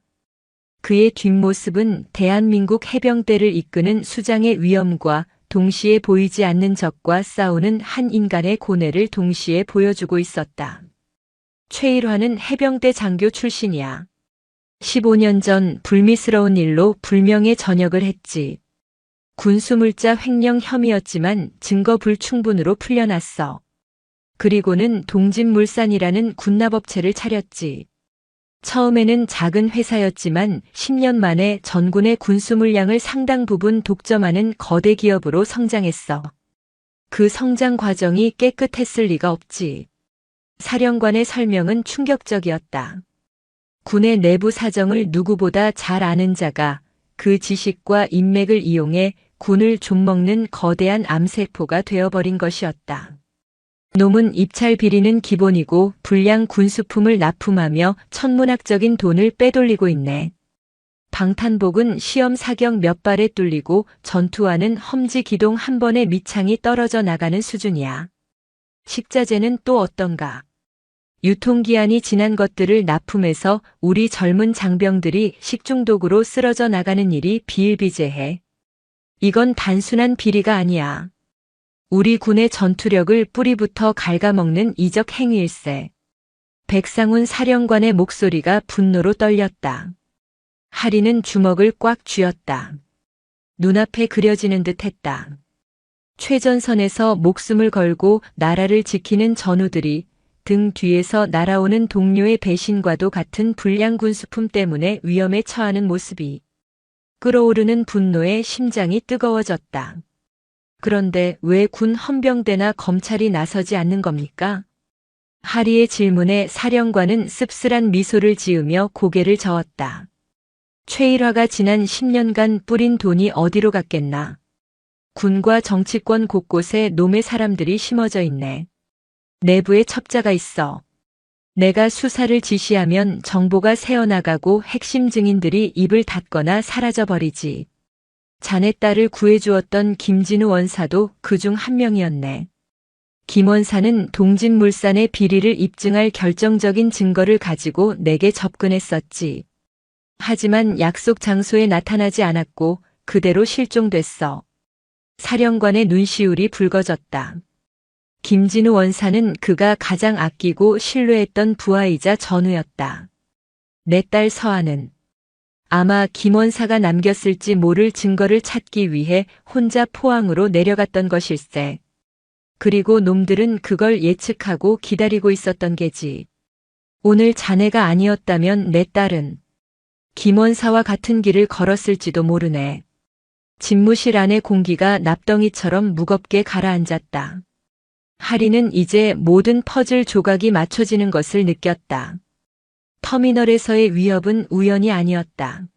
그의 뒷모습은 대한민국 해병대를 이끄는 수장의 위엄과 동시에 보이지 않는 적과 싸우는 한 인간의 고뇌를 동시에 보여주고 있었다. 최일화는 해병대 장교 출신이야. 15년 전 불미스러운 일로 불명예 전역을 했지. 군수물자 횡령 혐의였지만 증거 불충분으로 풀려났어. 그리고는 동진물산이라는 군납업체를 차렸지. 처음에는 작은 회사였지만 10년 만에 전군의 군수 물량을 상당 부분 독점하는 거대 기업으로 성장했어. 그 성장 과정이 깨끗했을 리가 없지. 사령관의 설명은 충격적이었다. 군의 내부 사정을 누구보다 잘 아는 자가 그 지식과 인맥을 이용해 군을 좀먹는 거대한 암세포가 되어버린 것이었다. 놈은 입찰 비리는 기본이고 불량 군수품을 납품하며 천문학적인 돈을 빼돌리고 있네. 방탄복은 시험 사격 몇 발에 뚫리고 전투화는 험지 기동 한 번에 밑창이 떨어져 나가는 수준이야. 식자재는 또 어떤가? 유통기한이 지난 것들을 납품해서 우리 젊은 장병들이 식중독으로 쓰러져 나가는 일이 비일비재해. 이건 단순한 비리가 아니야. 우리 군의 전투력을 뿌리부터 갉아먹는 이적 행위일세. 백상훈 사령관의 목소리가 분노로 떨렸다. 하리는 주먹을 꽉 쥐었다. 눈앞에 그려지는 듯 했다. 최전선에서 목숨을 걸고 나라를 지키는 전우들이 등 뒤에서 날아오는 동료의 배신과도 같은 불량 군수품 때문에 위험에 처하는 모습이 끓어오르는 분노에 심장이 뜨거워졌다. 그런데 왜 군 헌병대나 검찰이 나서지 않는 겁니까? 하리의 질문에 사령관은 씁쓸한 미소를 지으며 고개를 저었다. 최일화가 지난 10년간 뿌린 돈이 어디로 갔겠나? 군과 정치권 곳곳에 놈의 사람들이 심어져 있네. 내부에 첩자가 있어. 내가 수사를 지시하면 정보가 새어나가고 핵심 증인들이 입을 닫거나 사라져버리지. 자네 딸을 구해주었던 김진우 원사도 그중 한 명이었네. 김 원사는 동진물산의 비리를 입증할 결정적인 증거를 가지고 내게 접근했었지. 하지만 약속 장소에 나타나지 않았고 그대로 실종됐어. 사령관의 눈시울이 붉어졌다. 김진우 원사는 그가 가장 아끼고 신뢰했던 부하이자 전우였다. 내 딸 서아는 아마 김 원사가 남겼을지 모를 증거를 찾기 위해 혼자 포항으로 내려갔던 것일세. 그리고 놈들은 그걸 예측하고 기다리고 있었던 게지. 오늘 자네가 아니었다면 내 딸은 김 원사와 같은 길을 걸었을지도 모르네. 집무실 안의 공기가 납덩이처럼 무겁게 가라앉았다. 하리는 이제 모든 퍼즐 조각이 맞춰지는 것을 느꼈다. 터미널에서의 위협은 우연이 아니었다.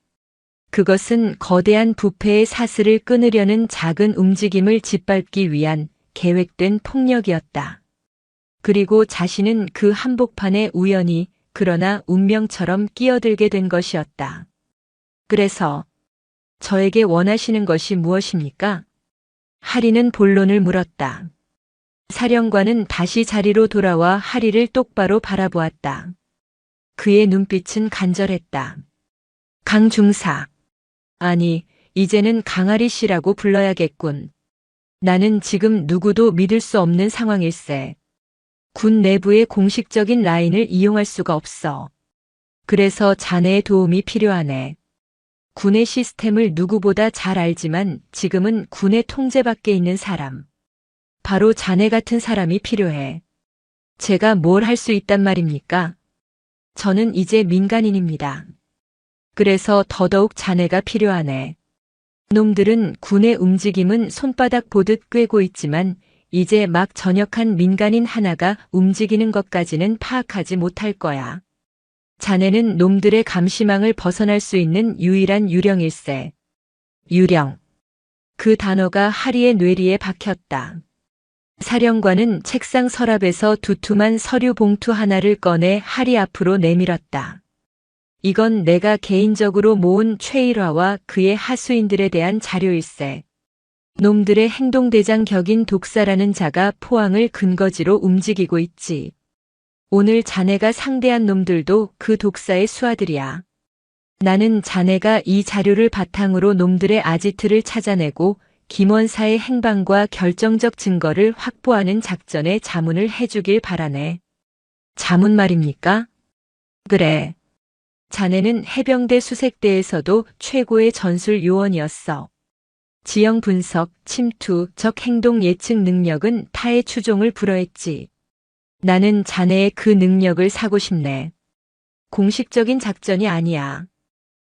그것은 거대한 부패의 사슬을 끊으려는 작은 움직임을 짓밟기 위한 계획된 폭력이었다. 그리고 자신은 그 한복판에 우연히 그러나 운명처럼 끼어들게 된 것이었다. 그래서 저에게 원하시는 것이 무엇입니까? 하리는 본론을 물었다. 사령관은 다시 자리로 돌아와 하리를 똑바로 바라보았다. 그의 눈빛은 간절했다. 강 중사. 아니, 이제는 강아리 씨라고 불러야겠군. 나는 지금 누구도 믿을 수 없는 상황일세. 군 내부의 공식적인 라인을 이용할 수가 없어. 그래서 자네의 도움이 필요하네. 군의 시스템을 누구보다 잘 알지만 지금은 군의 통제 밖에 있는 사람. 바로 자네 같은 사람이 필요해. 제가 뭘 할 수 있단 말입니까? 저는 이제 민간인입니다. 그래서 더더욱 자네가 필요하네. 놈들은 군의 움직임은 손바닥 보듯 꿰고 있지만 이제 막 전역한 민간인 하나가 움직이는 것까지는 파악하지 못할 거야. 자네는 놈들의 감시망을 벗어날 수 있는 유일한 유령일세. 유령. 그 단어가 하리의 뇌리에 박혔다. 사령관은 책상 서랍에서 두툼한 서류 봉투 하나를 꺼내 하리 앞으로 내밀었다. 이건 내가 개인적으로 모은 최일화와 그의 하수인들에 대한 자료일세. 놈들의 행동대장 격인 독사라는 자가 포항을 근거지로 움직이고 있지. 오늘 자네가 상대한 놈들도 그 독사의 수하들이야. 나는 자네가 이 자료를 바탕으로 놈들의 아지트를 찾아내고 김원사의 행방과 결정적 증거를 확보하는 작전에 자문을 해주길 바라네. 자문 말입니까? 그래. 자네는 해병대 수색대에서도 최고의 전술 요원이었어. 지형 분석, 침투, 적 행동 예측 능력은 타의 추종을 불허했지. 나는 자네의 그 능력을 사고 싶네. 공식적인 작전이 아니야.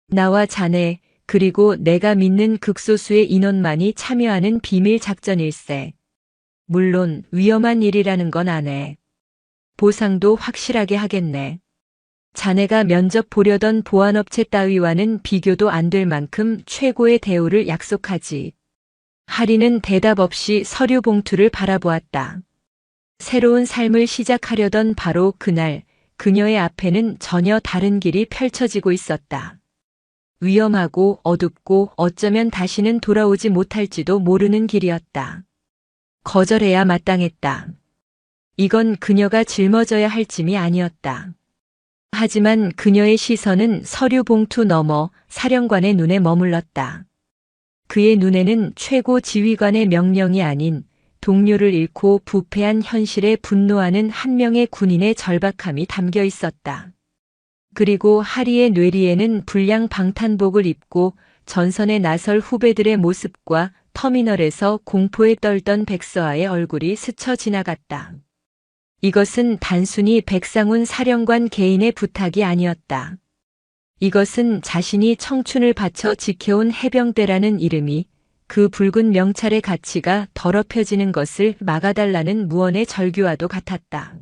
나와 자네, 그리고 내가 믿는 극소수의 인원만이 참여하는 비밀 작전일세. 물론 위험한 일이라는 건 안 해. 보상도 확실하게 하겠네. 자네가 면접 보려던 보안업체 따위와는 비교도 안 될 만큼 최고의 대우를 약속하지. 하리는 대답 없이 서류 봉투를 바라보았다. 새로운 삶을 시작하려던 바로 그날, 그녀의 앞에는 전혀 다른 길이 펼쳐지고 있었다. 위험하고 어둡고 어쩌면 다시는 돌아오지 못할지도 모르는 길이었다. 거절해야 마땅했다. 이건 그녀가 짊어져야 할 짐이 아니었다. 하지만 그녀의 시선은 서류 봉투 너머 사령관의 눈에 머물렀다. 그의 눈에는 최고 지휘관의 명령이 아닌 동료를 잃고 부패한 현실에 분노하는 한 명의 군인의 절박함이 담겨 있었다. 그리고 하리의 뇌리에는 불량 방탄복을 입고 전선에 나설 후배들의 모습과 터미널에서 공포에 떨던 백서아의 얼굴이 스쳐 지나갔다. 이것은 단순히 백상훈 사령관 개인의 부탁이 아니었다. 이것은 자신이 청춘을 바쳐 지켜온 해병대라는 이름이 그 붉은 명찰의 가치가 더럽혀지는 것을 막아달라는 무언의 절규와도 같았다.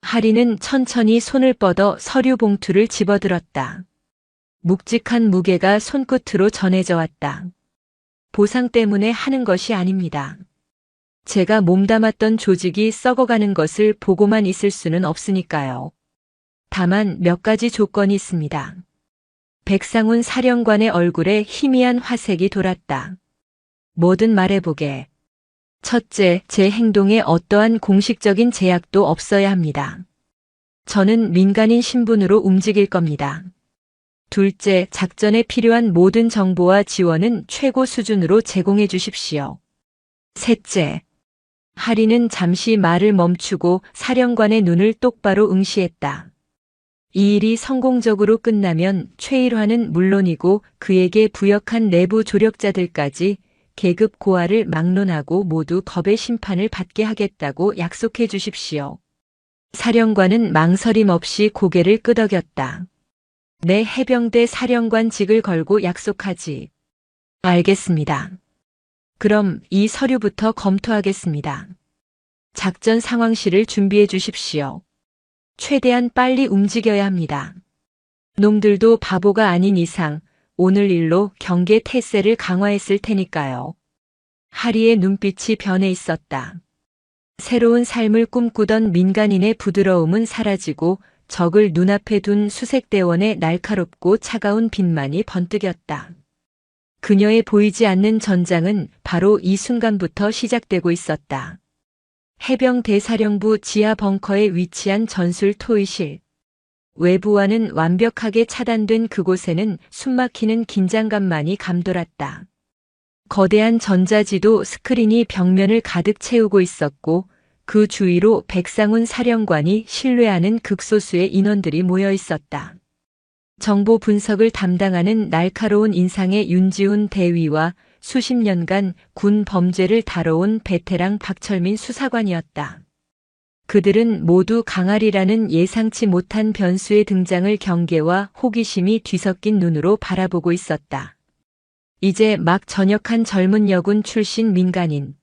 하리는 천천히 손을 뻗어 서류 봉투를 집어들었다. 묵직한 무게가 손끝으로 전해져 왔다. 보상 때문에 하는 것이 아닙니다. 제가 몸담았던 조직이 썩어가는 것을 보고만 있을 수는 없으니까요. 다만 몇 가지 조건이 있습니다. 백상훈 사령관의 얼굴에 희미한 화색이 돌았다. 뭐든 말해보게. 첫째, 제 행동에 어떠한 공식적인 제약도 없어야 합니다. 저는 민간인 신분으로 움직일 겁니다. 둘째, 작전에 필요한 모든 정보와 지원은 최고 수준으로 제공해 주십시오. 셋째, 하리는 잠시 말을 멈추고 사령관의 눈을 똑바로 응시했다. 이 일이 성공적으로 끝나면 최일화는 물론이고 그에게 부역한 내부 조력자들까지 계급 고하를 막론하고 모두 법의 심판을 받게 하겠다고 약속해 주십시오. 사령관은 망설임 없이 고개를 끄덕였다. 내 해병대 사령관직을 걸고 약속하지. 알겠습니다. 그럼 이 서류부터 검토하겠습니다. 작전 상황실을 준비해 주십시오. 최대한 빨리 움직여야 합니다. 놈들도 바보가 아닌 이상 오늘 일로 경계 태세를 강화했을 테니까요. 하리의 눈빛이 변해 있었다. 새로운 삶을 꿈꾸던 민간인의 부드러움은 사라지고 적을 눈앞에 둔 수색대원의 날카롭고 차가운 빛만이 번뜩였다. 그녀의 보이지 않는 전장은 바로 이 순간부터 시작되고 있었다. 해병대사령부 지하 벙커에 위치한 전술 토의실. 외부와는 완벽하게 차단된 그곳에는 숨막히는 긴장감만이 감돌았다. 거대한 전자지도 스크린이 벽면을 가득 채우고 있었고 그 주위로 백상훈 사령관이 신뢰하는 극소수의 인원들이 모여 있었다. 정보 분석을 담당하는 날카로운 인상의 윤지훈 대위와 수십 년간 군 범죄를 다뤄온 베테랑 박철민 수사관이었다. 그들은 모두 강아리라는 예상치 못한 변수의 등장을 경계와 호기심이 뒤섞인 눈으로 바라보고 있었다. 이제 막 전역한 젊은 여군 출신 민간인.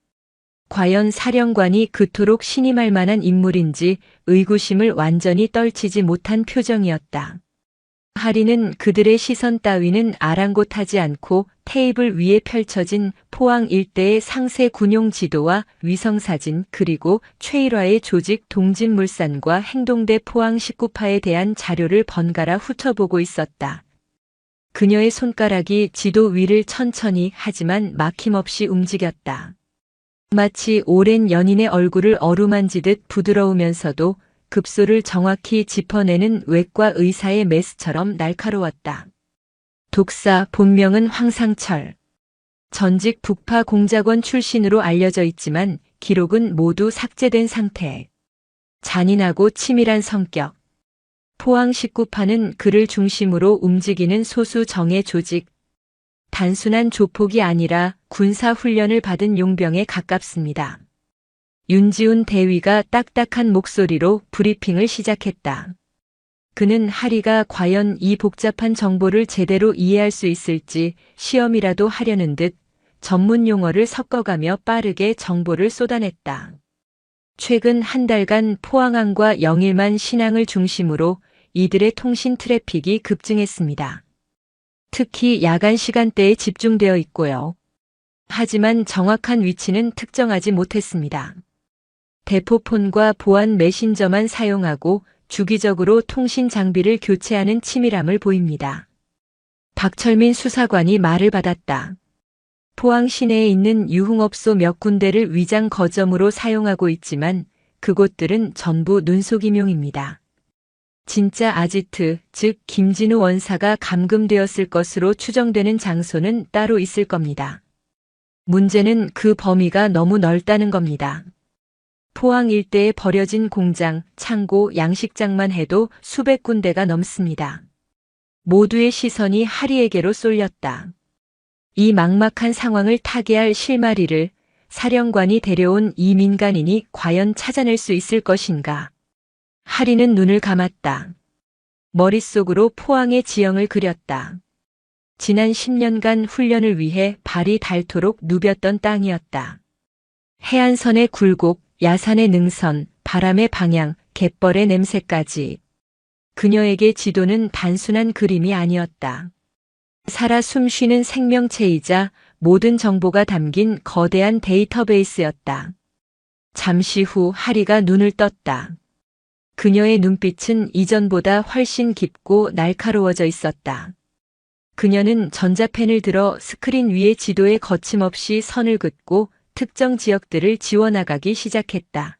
과연 사령관이 그토록 신임할 만한 인물인지 의구심을 완전히 떨치지 못한 표정이었다. 하리는 그들의 시선 따위는 아랑곳하지 않고 테이블 위에 펼쳐진 포항 일대의 상세 군용 지도와 위성사진 그리고 최일화의 조직 동진물산과 행동대 포항 19파에 대한 자료를 번갈아 훑어보고 있었다. 그녀의 손가락이 지도 위를 천천히 하지만 막힘없이 움직였다. 마치 오랜 연인의 얼굴을 어루만지듯 부드러우면서도 급소를 정확히 짚어내는 외과 의사의 메스처럼 날카로웠다. 독사 본명은 황상철. 전직 북파 공작원 출신으로 알려져 있지만 기록은 모두 삭제된 상태. 잔인하고 치밀한 성격. 포항 19파는 그를 중심으로 움직이는 소수 정예 조직. 단순한 조폭이 아니라 군사훈련을 받은 용병에 가깝습니다. 윤지훈 대위가 딱딱한 목소리로 브리핑을 시작했다. 그는 하리가 과연 이 복잡한 정보를 제대로 이해할 수 있을지 시험이라도 하려는 듯 전문 용어를 섞어가며 빠르게 정보를 쏟아냈다. 최근 한 달간 포항항과 영일만 신항을 중심으로 이들의 통신 트래픽이 급증했습니다. 특히 야간 시간대에 집중되어 있고요. 하지만 정확한 위치는 특정하지 못했습니다. 대포폰과 보안 메신저만 사용하고 주기적으로 통신 장비를 교체하는 치밀함을 보입니다. 박철민 수사관이 말을 받았다. 포항 시내에 있는 유흥업소 몇 군데를 위장 거점으로 사용하고 있지만 그곳들은 전부 눈속임용입니다. 진짜 아지트, 즉 김진우 원사가 감금되었을 것으로 추정되는 장소는 따로 있을 겁니다. 문제는 그 범위가 너무 넓다는 겁니다. 포항 일대에 버려진 공장, 창고, 양식장만 해도 수백 군데가 넘습니다. 모두의 시선이 하리에게로 쏠렸다. 이 막막한 상황을 타개할 실마리를 사령관이 데려온 이 민간인이 과연 찾아낼 수 있을 것인가. 하리는 눈을 감았다. 머릿속으로 포항의 지형을 그렸다. 지난 10년간 훈련을 위해 발이 닳도록 누볐던 땅이었다. 해안선의 굴곡, 야산의 능선, 바람의 방향, 갯벌의 냄새까지. 그녀에게 지도는 단순한 그림이 아니었다. 살아 숨쉬는 생명체이자 모든 정보가 담긴 거대한 데이터베이스였다. 잠시 후 하리가 눈을 떴다. 그녀의 눈빛은 이전보다 훨씬 깊고 날카로워져 있었다. 그녀는 전자펜을 들어 스크린 위의 지도에 거침없이 선을 긋고 특정 지역들을 지워나가기 시작했다.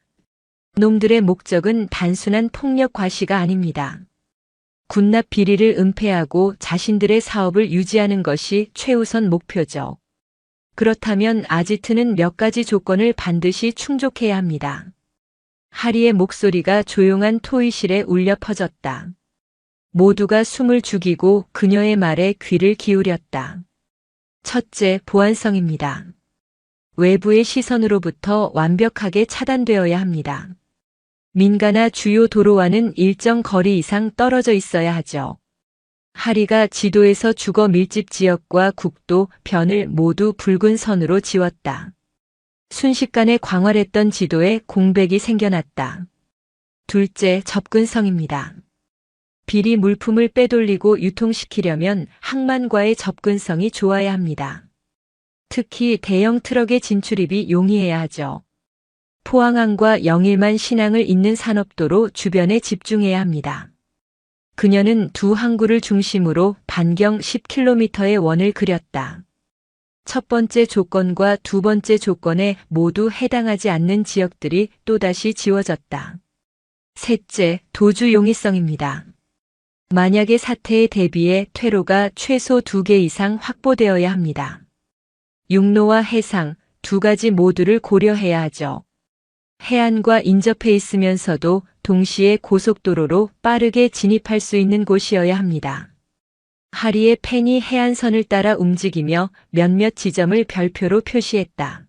놈들의 목적은 단순한 폭력 과시가 아닙니다. 군납 비리를 은폐하고 자신들의 사업을 유지하는 것이 최우선 목표죠. 그렇다면 아지트는 몇 가지 조건을 반드시 충족해야 합니다. 하리의 목소리가 조용한 토의실에 울려 퍼졌다. 모두가 숨을 죽이고 그녀의 말에 귀를 기울였다. 첫째, 보안성입니다. 외부의 시선으로부터 완벽하게 차단되어야 합니다. 민가나 주요 도로와는 일정 거리 이상 떨어져 있어야 하죠. 하리가 지도에서 주거 밀집 지역과 국도, 변을 모두 붉은 선으로 지웠다. 순식간에 광활했던 지도에 공백이 생겨났다. 둘째, 접근성입니다. 비리 물품을 빼돌리고 유통시키려면 항만과의 접근성이 좋아야 합니다. 특히 대형 트럭의 진출입이 용이해야 하죠. 포항항과 영일만 신항을 잇는 산업도로 주변에 집중해야 합니다. 그녀는 두 항구를 중심으로 반경 10km의 원을 그렸다. 첫 번째 조건과 두 번째 조건에 모두 해당하지 않는 지역들이 또다시 지워졌다. 셋째, 도주 용이성입니다. 만약의 사태에 대비해 퇴로가 최소 2개 이상 확보되어야 합니다. 육로와 해상 두 가지 모두를 고려해야 하죠. 해안과 인접해 있으면서도 동시에 고속도로로 빠르게 진입할 수 있는 곳이어야 합니다. 하리의 펜이 해안선을 따라 움직이며 몇몇 지점을 별표로 표시했다.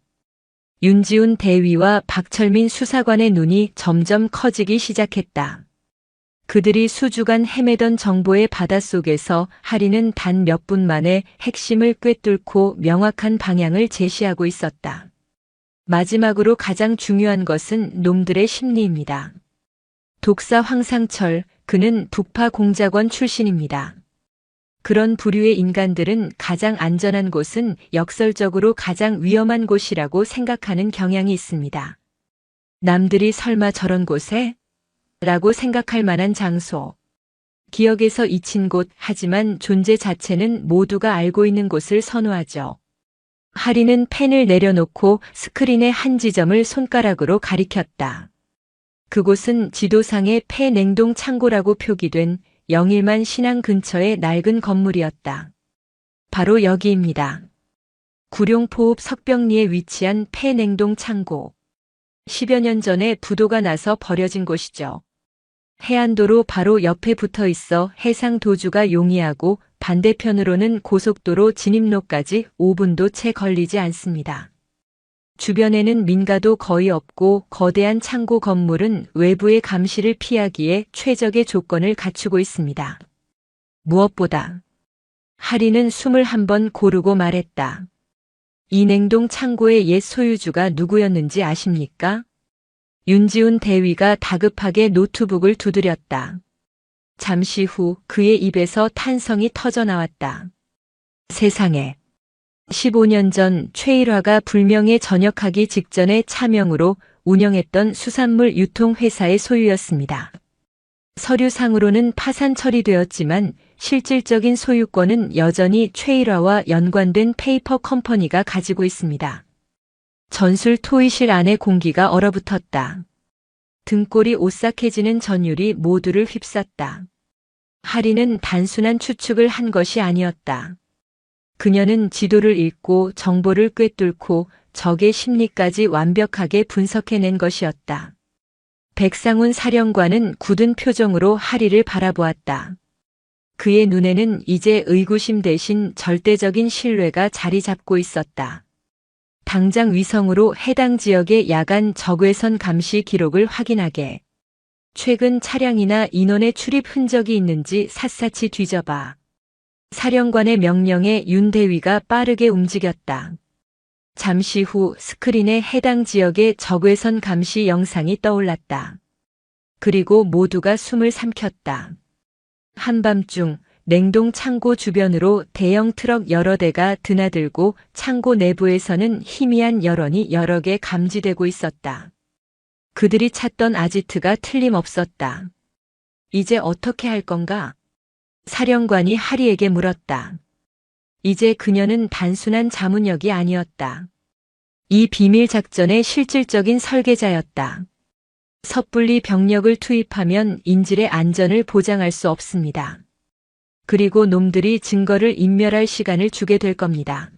윤지훈 대위와 박철민 수사관의 눈이 점점 커지기 시작했다. 그들이 수주간 헤매던 정보의 바닷속에서 하리는 단 몇 분 만에 핵심을 꿰뚫고 명확한 방향을 제시하고 있었다. 마지막으로 가장 중요한 것은 놈들의 심리입니다. 독사 황상철, 그는 북파 공작원 출신입니다. 그런 부류의 인간들은 가장 안전한 곳은 역설적으로 가장 위험한 곳이라고 생각하는 경향이 있습니다. 남들이 설마 저런 곳에? 라고 생각할 만한 장소. 기억에서 잊힌 곳, 하지만 존재 자체는 모두가 알고 있는 곳을 선호하죠. 하리는 펜을 내려놓고 스크린의 한 지점을 손가락으로 가리켰다. 그곳은 지도상의 폐냉동 창고라고 표기된 영일만 신항 근처의 낡은 건물이었다. 바로 여기입니다. 구룡포읍 석병리에 위치한 폐냉동 창고. 10여 년 전에 부도가 나서 버려진 곳이죠. 해안도로 바로 옆에 붙어 있어 해상 도주가 용이하고 반대편으로는 고속도로 진입로까지 5분도 채 걸리지 않습니다. 주변에는 민가도 거의 없고 거대한 창고 건물은 외부의 감시를 피하기에 최적의 조건을 갖추고 있습니다. 무엇보다 하리는 숨을 한번 고르고 말했다. 이 냉동 창고의 옛 소유주가 누구였는지 아십니까? 윤지훈 대위가 다급하게 노트북을 두드렸다. 잠시 후 그의 입에서 탄성이 터져나왔다. 세상에. 15년 전 최일화가 불명예 전역하기 직전에 차명으로 운영했던 수산물 유통회사의 소유였습니다. 서류상으로는 파산 처리되었지만 실질적인 소유권은 여전히 최일화와 연관된 페이퍼 컴퍼니가 가지고 있습니다. 전술 토의실 안의 공기가 얼어붙었다. 등골이 오싹해지는 전율이 모두를 휩쌌다. 하리는 단순한 추측을 한 것이 아니었다. 그녀는 지도를 읽고 정보를 꿰뚫고 적의 심리까지 완벽하게 분석해낸 것이었다. 백상훈 사령관은 굳은 표정으로 하리를 바라보았다. 그의 눈에는 이제 의구심 대신 절대적인 신뢰가 자리 잡고 있었다. 당장 위성으로 해당 지역의 야간 적외선 감시 기록을 확인하게. 최근 차량이나 인원의 출입 흔적이 있는지 샅샅이 뒤져봐. 사령관의 명령에 윤 대위가 빠르게 움직였다. 잠시 후 스크린에 해당 지역의 적외선 감시 영상이 떠올랐다. 그리고 모두가 숨을 삼켰다. 한밤중 냉동 창고 주변으로 대형 트럭 여러 대가 드나들고 창고 내부에서는 희미한 열원이 여러 개 감지되고 있었다. 그들이 찾던 아지트가 틀림없었다. 이제 어떻게 할 건가? 사령관이 하리에게 물었다. 이제 그녀는 단순한 자문역이 아니었다. 이 비밀 작전의 실질적인 설계자였다. 섣불리 병력을 투입하면 인질의 안전을 보장할 수 없습니다. 그리고 놈들이 증거를 인멸할 시간을 주게 될 겁니다.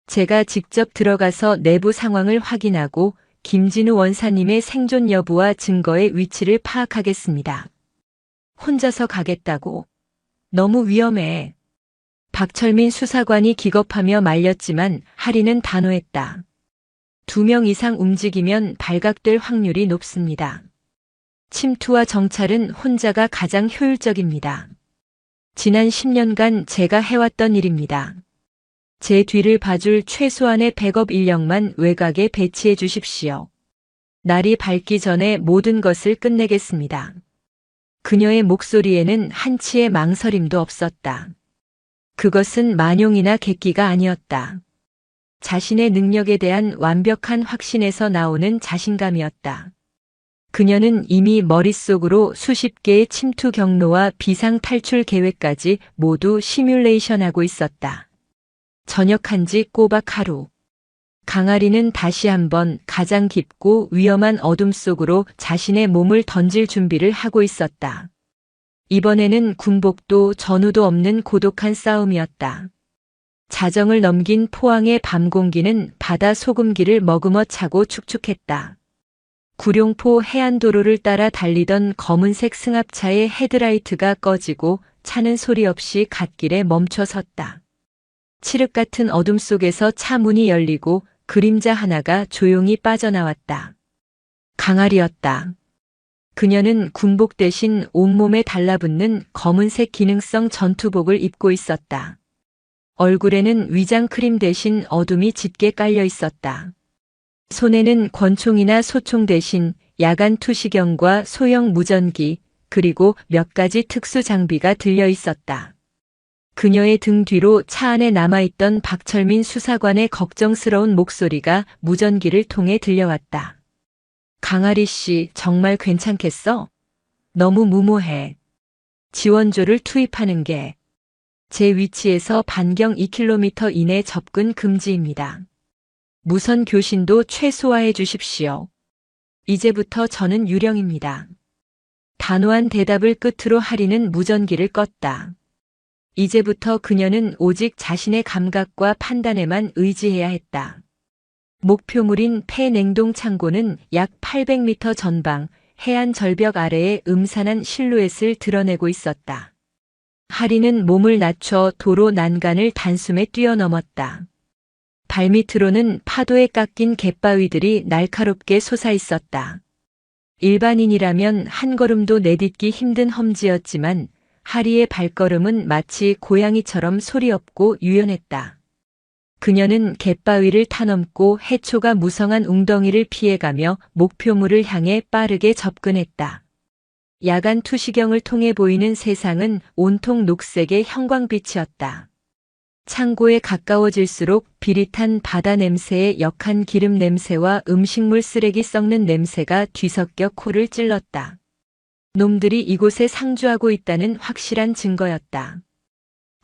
제가 직접 들어가서 내부 상황을 확인하고 김진우 원사님의 생존 여부와 증거의 위치를 파악하겠습니다. 혼자서 가겠다고? 너무 위험해. 박철민 수사관이 기겁하며 말렸지만 하리는 단호했다. 2명 이상 움직이면 발각될 확률이 높습니다. 침투와 정찰은 혼자가 가장 효율적입니다. 지난 10년간 제가 해왔던 일입니다. 제 뒤를 봐줄 최소한의 백업 인력만 외곽에 배치해 주십시오. 날이 밝기 전에 모든 것을 끝내겠습니다. 그녀의 목소리에는 한치의 망설임도 없었다. 그것은 만용이나 객기가 아니었다. 자신의 능력에 대한 완벽한 확신에서 나오는 자신감이었다. 그녀는 이미 머릿속으로 수십 개의 침투 경로와 비상 탈출 계획까지 모두 시뮬레이션하고 있었다. 전역한 지 꼬박 하루. 강아리는 다시 한번 가장 깊고 위험한 어둠 속으로 자신의 몸을 던질 준비를 하고 있었다. 이번에는 군복도 전우도 없는 고독한 싸움이었다. 자정을 넘긴 포항의 밤 공기는 바다 소금기를 머금어 차고 축축했다. 구룡포 해안도로를 따라 달리던 검은색 승합차의 헤드라이트가 꺼지고 차는 소리 없이 갓길에 멈춰 섰다. 칠흑 같은 어둠 속에서 차 문이 열리고 그림자 하나가 조용히 빠져나왔다. 강아리였다. 그녀는 군복 대신 온몸에 달라붙는 검은색 기능성 전투복을 입고 있었다. 얼굴에는 위장 크림 대신 어둠이 짙게 깔려 있었다. 손에는 권총이나 소총 대신 야간 투시경과 소형 무전기, 그리고 몇 가지 특수 장비가 들려 있었다. 그녀의 등 뒤로 차 안에 남아있던 박철민 수사관의 걱정스러운 목소리가 무전기를 통해 들려왔다. 강아리 씨, 정말 괜찮겠어? 너무 무모해. 지원조를 투입하는 게 제 위치에서 반경 2km 이내 접근 금지입니다. 무선 교신도 최소화해 주십시오. 이제부터 저는 유령입니다. 단호한 대답을 끝으로 하리는 무전기를 껐다. 이제부터 그녀는 오직 자신의 감각과 판단에만 의지해야 했다. 목표물인 폐냉동 창고는 약 800m 전방 해안 절벽 아래의 음산한 실루엣을 드러내고 있었다. 하리는 몸을 낮춰 도로 난간을 단숨에 뛰어넘었다. 발밑으로는 파도에 깎인 갯바위들이 날카롭게 솟아 있었다. 일반인이라면 한 걸음도 내딛기 힘든 험지였지만 하리의 발걸음은 마치 고양이처럼 소리 없고 유연했다. 그녀는 갯바위를 타넘고 해초가 무성한 웅덩이를 피해가며 목표물을 향해 빠르게 접근했다. 야간 투시경을 통해 보이는 세상은 온통 녹색의 형광빛이었다. 창고에 가까워질수록 비릿한 바다 냄새에 역한 기름 냄새와 음식물 쓰레기 썩는 냄새가 뒤섞여 코를 찔렀다. 놈들이 이곳에 상주하고 있다는 확실한 증거였다.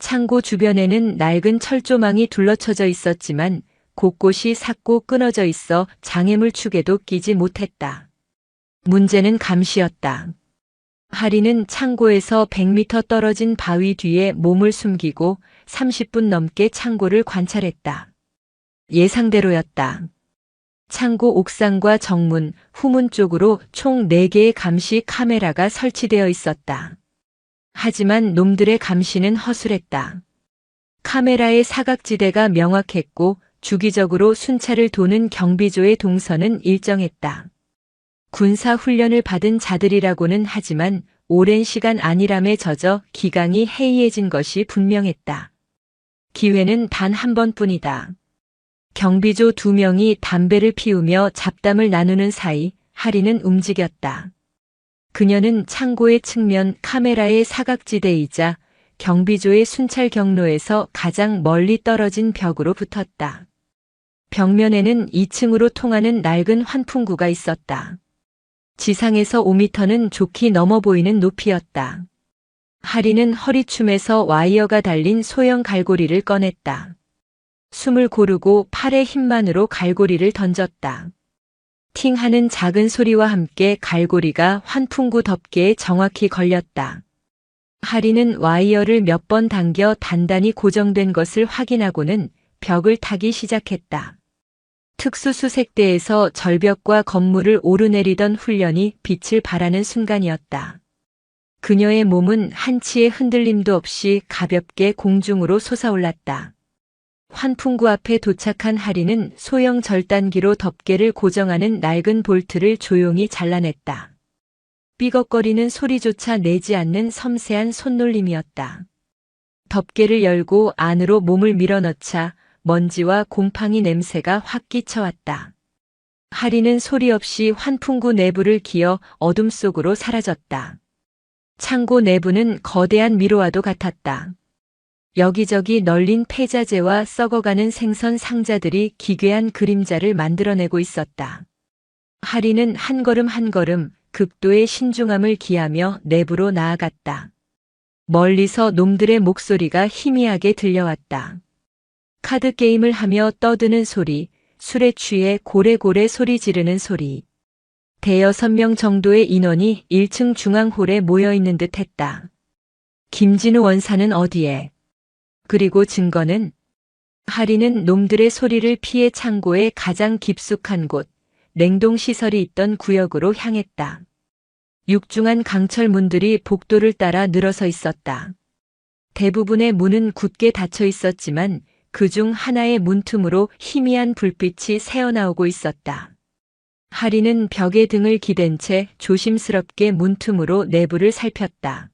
창고 주변에는 낡은 철조망이 둘러쳐져 있었지만 곳곳이 삭고 끊어져 있어 장애물 축에도 끼지 못했다. 문제는 감시였다. 하리는 창고에서 100m 떨어진 바위 뒤에 몸을 숨기고 30분 넘게 창고를 관찰했다. 예상대로였다. 창고 옥상과 정문, 후문 쪽으로 총 4개의 감시 카메라가 설치되어 있었다. 하지만 놈들의 감시는 허술했다. 카메라의 사각지대가 명확했고 주기적으로 순찰을 도는 경비조의 동선은 일정했다. 군사 훈련을 받은 자들이라고는 하지만 오랜 시간 안일함에 젖어 기강이 해이해진 것이 분명했다. 기회는 단 한 번뿐이다. 경비조 2명이 담배를 피우며 잡담을 나누는 사이 하리는 움직였다. 그녀는 창고의 측면 카메라의 사각지대이자 경비조의 순찰 경로에서 가장 멀리 떨어진 벽으로 붙었다. 벽면에는 2층으로 통하는 낡은 환풍구가 있었다. 지상에서 5m는 좋게 넘어 보이는 높이였다. 하리는 허리춤에서 와이어가 달린 소형 갈고리를 꺼냈다. 숨을 고르고 팔의 힘만으로 갈고리를 던졌다. 팅 하는 작은 소리와 함께 갈고리가 환풍구 덮개에 정확히 걸렸다. 하리는 와이어를 몇 번 당겨 단단히 고정된 것을 확인하고는 벽을 타기 시작했다. 특수수색대에서 절벽과 건물을 오르내리던 훈련이 빛을 발하는 순간이었다. 그녀의 몸은 한치의 흔들림도 없이 가볍게 공중으로 솟아올랐다. 환풍구 앞에 도착한 하리는 소형 절단기로 덮개를 고정하는 낡은 볼트를 조용히 잘라냈다. 삐걱거리는 소리조차 내지 않는 섬세한 손놀림이었다. 덮개를 열고 안으로 몸을 밀어넣자 먼지와 곰팡이 냄새가 확 끼쳐왔다. 하리는 소리 없이 환풍구 내부를 기어 어둠 속으로 사라졌다. 창고 내부는 거대한 미로와도 같았다. 여기저기 널린 폐자재와 썩어가는 생선 상자들이 기괴한 그림자를 만들어내고 있었다. 하리는 한 걸음 한 걸음 극도의 신중함을 기하며 내부로 나아갔다. 멀리서 놈들의 목소리가 희미하게 들려왔다. 카드 게임을 하며 떠드는 소리, 술에 취해 고래고래 소리 지르는 소리. 대여섯 명 정도의 인원이 1층 중앙홀에 모여있는 듯 했다. 김진우 원사는 어디에? 그리고 증거는? 하리는 놈들의 소리를 피해 창고의 가장 깊숙한 곳, 냉동시설이 있던 구역으로 향했다. 육중한 강철 문들이 복도를 따라 늘어서 있었다. 대부분의 문은 굳게 닫혀 있었지만 그중 하나의 문틈으로 희미한 불빛이 새어나오고 있었다. 하리는 벽에 등을 기댄 채 조심스럽게 문틈으로 내부를 살폈다.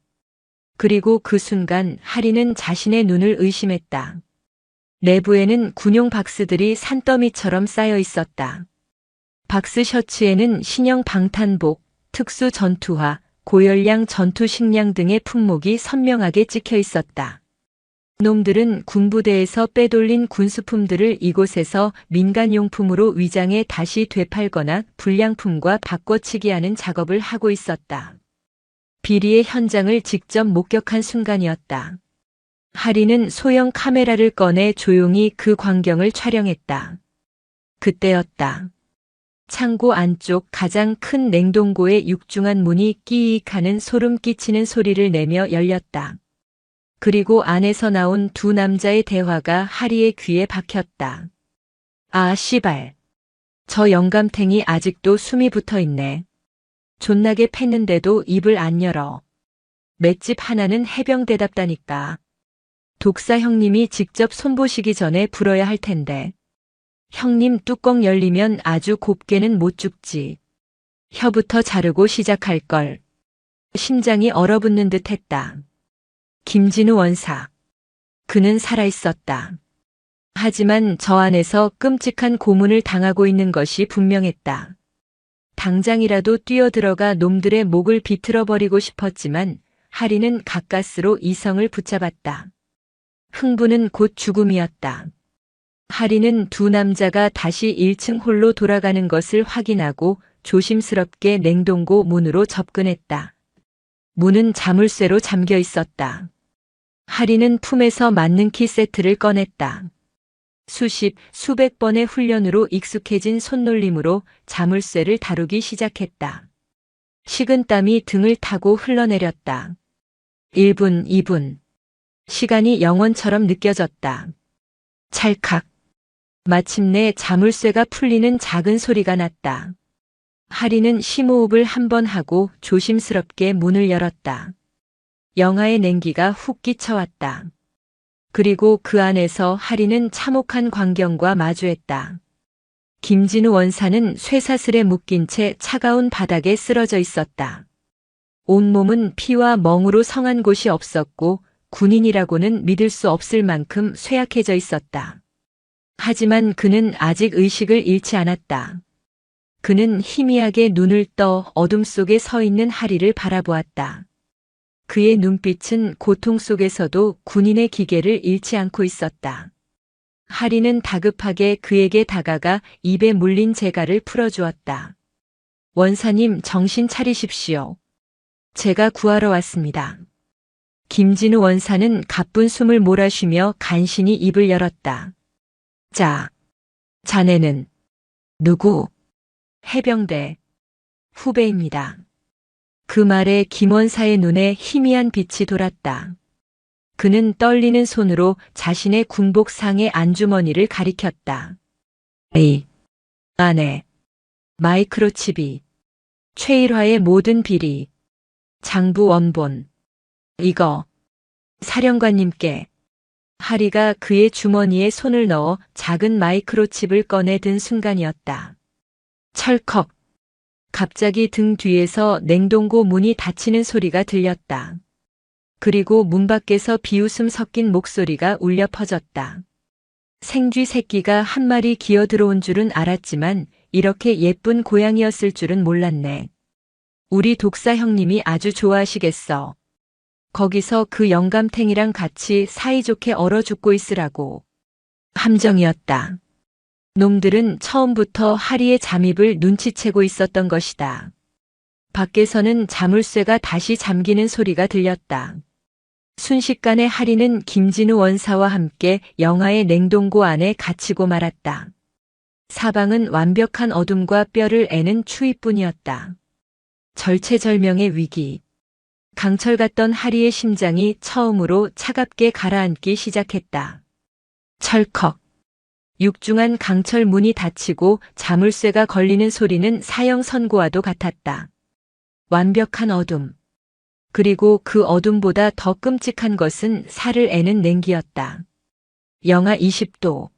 그리고 그 순간 하리는 자신의 눈을 의심했다. 내부에는 군용 박스들이 산더미처럼 쌓여 있었다. 박스 셔츠에는 신형 방탄복, 특수 전투화, 고열량 전투 식량 등의 품목이 선명하게 찍혀 있었다. 놈들은 군부대에서 빼돌린 군수품들을 이곳에서 민간용품으로 위장해 다시 되팔거나 불량품과 바꿔치기하는 작업을 하고 있었다. 비리의 현장을 직접 목격한 순간이었다. 하리는 소형 카메라를 꺼내 조용히 그 광경을 촬영했다. 그때였다. 창고 안쪽 가장 큰 냉동고의 육중한 문이 끼익 하는 소름 끼치는 소리를 내며 열렸다. 그리고 안에서 나온 두 남자의 대화가 하리의 귀에 박혔다. 아, 씨발. 저 영감탱이 아직도 숨이 붙어 있네. 존나게 팼는데도 입을 안 열어. 맷집 하나는 해병대답다니까. 독사 형님이 직접 손보시기 전에 불어야 할 텐데. 형님 뚜껑 열리면 아주 곱게는 못 죽지. 혀부터 자르고 시작할걸. 심장이 얼어붙는 듯 했다. 김진우 원사. 그는 살아있었다. 하지만 저 안에서 끔찍한 고문을 당하고 있는 것이 분명했다. 당장이라도 뛰어들어가 놈들의 목을 비틀어버리고 싶었지만 하리는 가까스로 이성을 붙잡았다. 흥부는 곧 죽음이었다. 하리는 두 남자가 다시 1층 홀로 돌아가는 것을 확인하고 조심스럽게 냉동고 문으로 접근했다. 문은 자물쇠로 잠겨 있었다. 하리는 품에서 맞는 키 세트를 꺼냈다. 수백 번의 훈련으로 익숙해진 손놀림으로 자물쇠를 다루기 시작했다. 식은땀이 등을 타고 흘러내렸다. 1분, 2분. 시간이 영원처럼 느껴졌다. 찰칵. 마침내 자물쇠가 풀리는 작은 소리가 났다. 하리는 심호흡을 한 번 하고 조심스럽게 문을 열었다. 영하의 냉기가 훅 끼쳐왔다. 그리고 그 안에서 하리는 참혹한 광경과 마주했다. 김진우 원사는 쇠사슬에 묶인 채 차가운 바닥에 쓰러져 있었다. 온몸은 피와 멍으로 성한 곳이 없었고 군인이라고는 믿을 수 없을 만큼 쇠약해져 있었다. 하지만 그는 아직 의식을 잃지 않았다. 그는 희미하게 눈을 떠 어둠 속에 서 있는 하리를 바라보았다. 그의 눈빛은 고통 속에서도 군인의 기계를 잃지 않고 있었다. 하리는 다급하게 그에게 다가가 입에 물린 재갈을 풀어주었다. 원사님, 정신 차리십시오. 제가 구하러 왔습니다. 김진우 원사는 가쁜 숨을 몰아쉬며 간신히 입을 열었다. 자, 자네는 누구? 해병대 후배입니다. 그 말에 김 원사의 눈에 희미한 빛이 돌았다. 그는 떨리는 손으로 자신의 군복상의 안주머니를 가리켰다. 이 안에 마이크로칩이, 최일화의 모든 비리, 장부 원본, 이거 사령관님께. 하리가 그의 주머니에 손을 넣어 작은 마이크로칩을 꺼내 든 순간이었다. 철컥. 갑자기 등 뒤에서 냉동고 문이 닫히는 소리가 들렸다. 그리고 문 밖에서 비웃음 섞인 목소리가 울려 퍼졌다. 생쥐 새끼가 한 마리 기어 들어온 줄은 알았지만 이렇게 예쁜 고양이였을 줄은 몰랐네. 우리 독사 형님이 아주 좋아하시겠어. 거기서 그 영감탱이랑 같이 사이좋게 얼어 죽고 있으라고. 함정이었다. 놈들은 처음부터 하리의 잠입을 눈치채고 있었던 것이다. 밖에서는 자물쇠가 다시 잠기는 소리가 들렸다. 순식간에 하리는 김진우 원사와 함께 영하의 냉동고 안에 갇히고 말았다. 사방은 완벽한 어둠과 뼈를 애는 추위뿐이었다. 절체절명의 위기. 강철 같던 하리의 심장이 처음으로 차갑게 가라앉기 시작했다. 철컥. 육중한 강철 문이 닫히고 자물쇠가 걸리는 소리는 사형 선고와도 같았다. 완벽한 어둠. 그리고 그 어둠보다 더 끔찍한 것은 살을 애는 냉기였다. 영하 20도.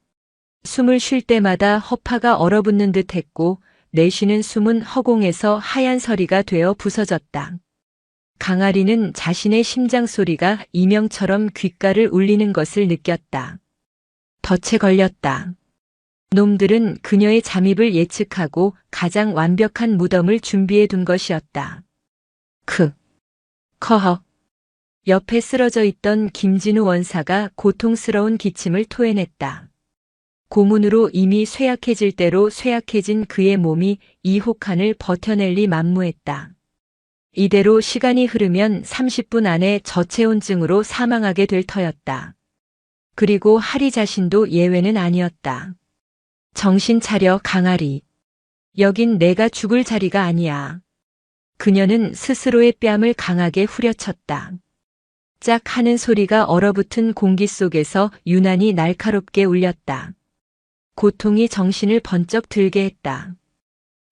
숨을 쉴 때마다 허파가 얼어붙는 듯 했고 내쉬는 숨은 허공에서 하얀 서리가 되어 부서졌다. 강아리는 자신의 심장 소리가 이명처럼 귓가를 울리는 것을 느꼈다. 덫에 걸렸다. 놈들은 그녀의 잠입을 예측하고 가장 완벽한 무덤을 준비해 둔 것이었다. 커허. 옆에 쓰러져 있던 김진우 원사가 고통스러운 기침을 토해냈다. 고문으로 이미 쇠약해질 대로 쇠약해진 그의 몸이 이 혹한을 버텨낼 리 만무했다. 이대로 시간이 흐르면 30분 안에 저체온증으로 사망하게 될 터였다. 그리고 하리 자신도 예외는 아니었다. 정신 차려 강아리. 여긴 내가 죽을 자리가 아니야. 그녀는 스스로의 뺨을 강하게 후려쳤다. 짝 하는 소리가 얼어붙은 공기 속에서 유난히 날카롭게 울렸다. 고통이 정신을 번쩍 들게 했다.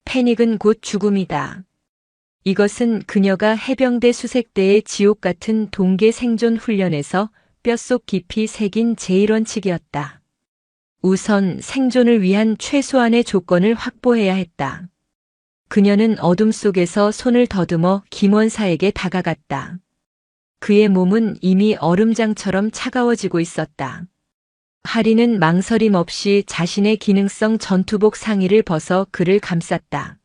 패닉은 곧 죽음이다. 이것은 그녀가 해병대 수색대의 지옥 같은 동계 생존 훈련에서 뼛속 깊이 새긴 제1원칙이었다. 우선 생존을 위한 최소한의 조건을 확보해야 했다. 그녀는 어둠 속에서 손을 더듬어 김원사에게 다가갔다. 그의 몸은 이미 얼음장처럼 차가워지고 있었다. 하리는 망설임 없이 자신의 기능성 전투복 상의를 벗어 그를 감쌌다.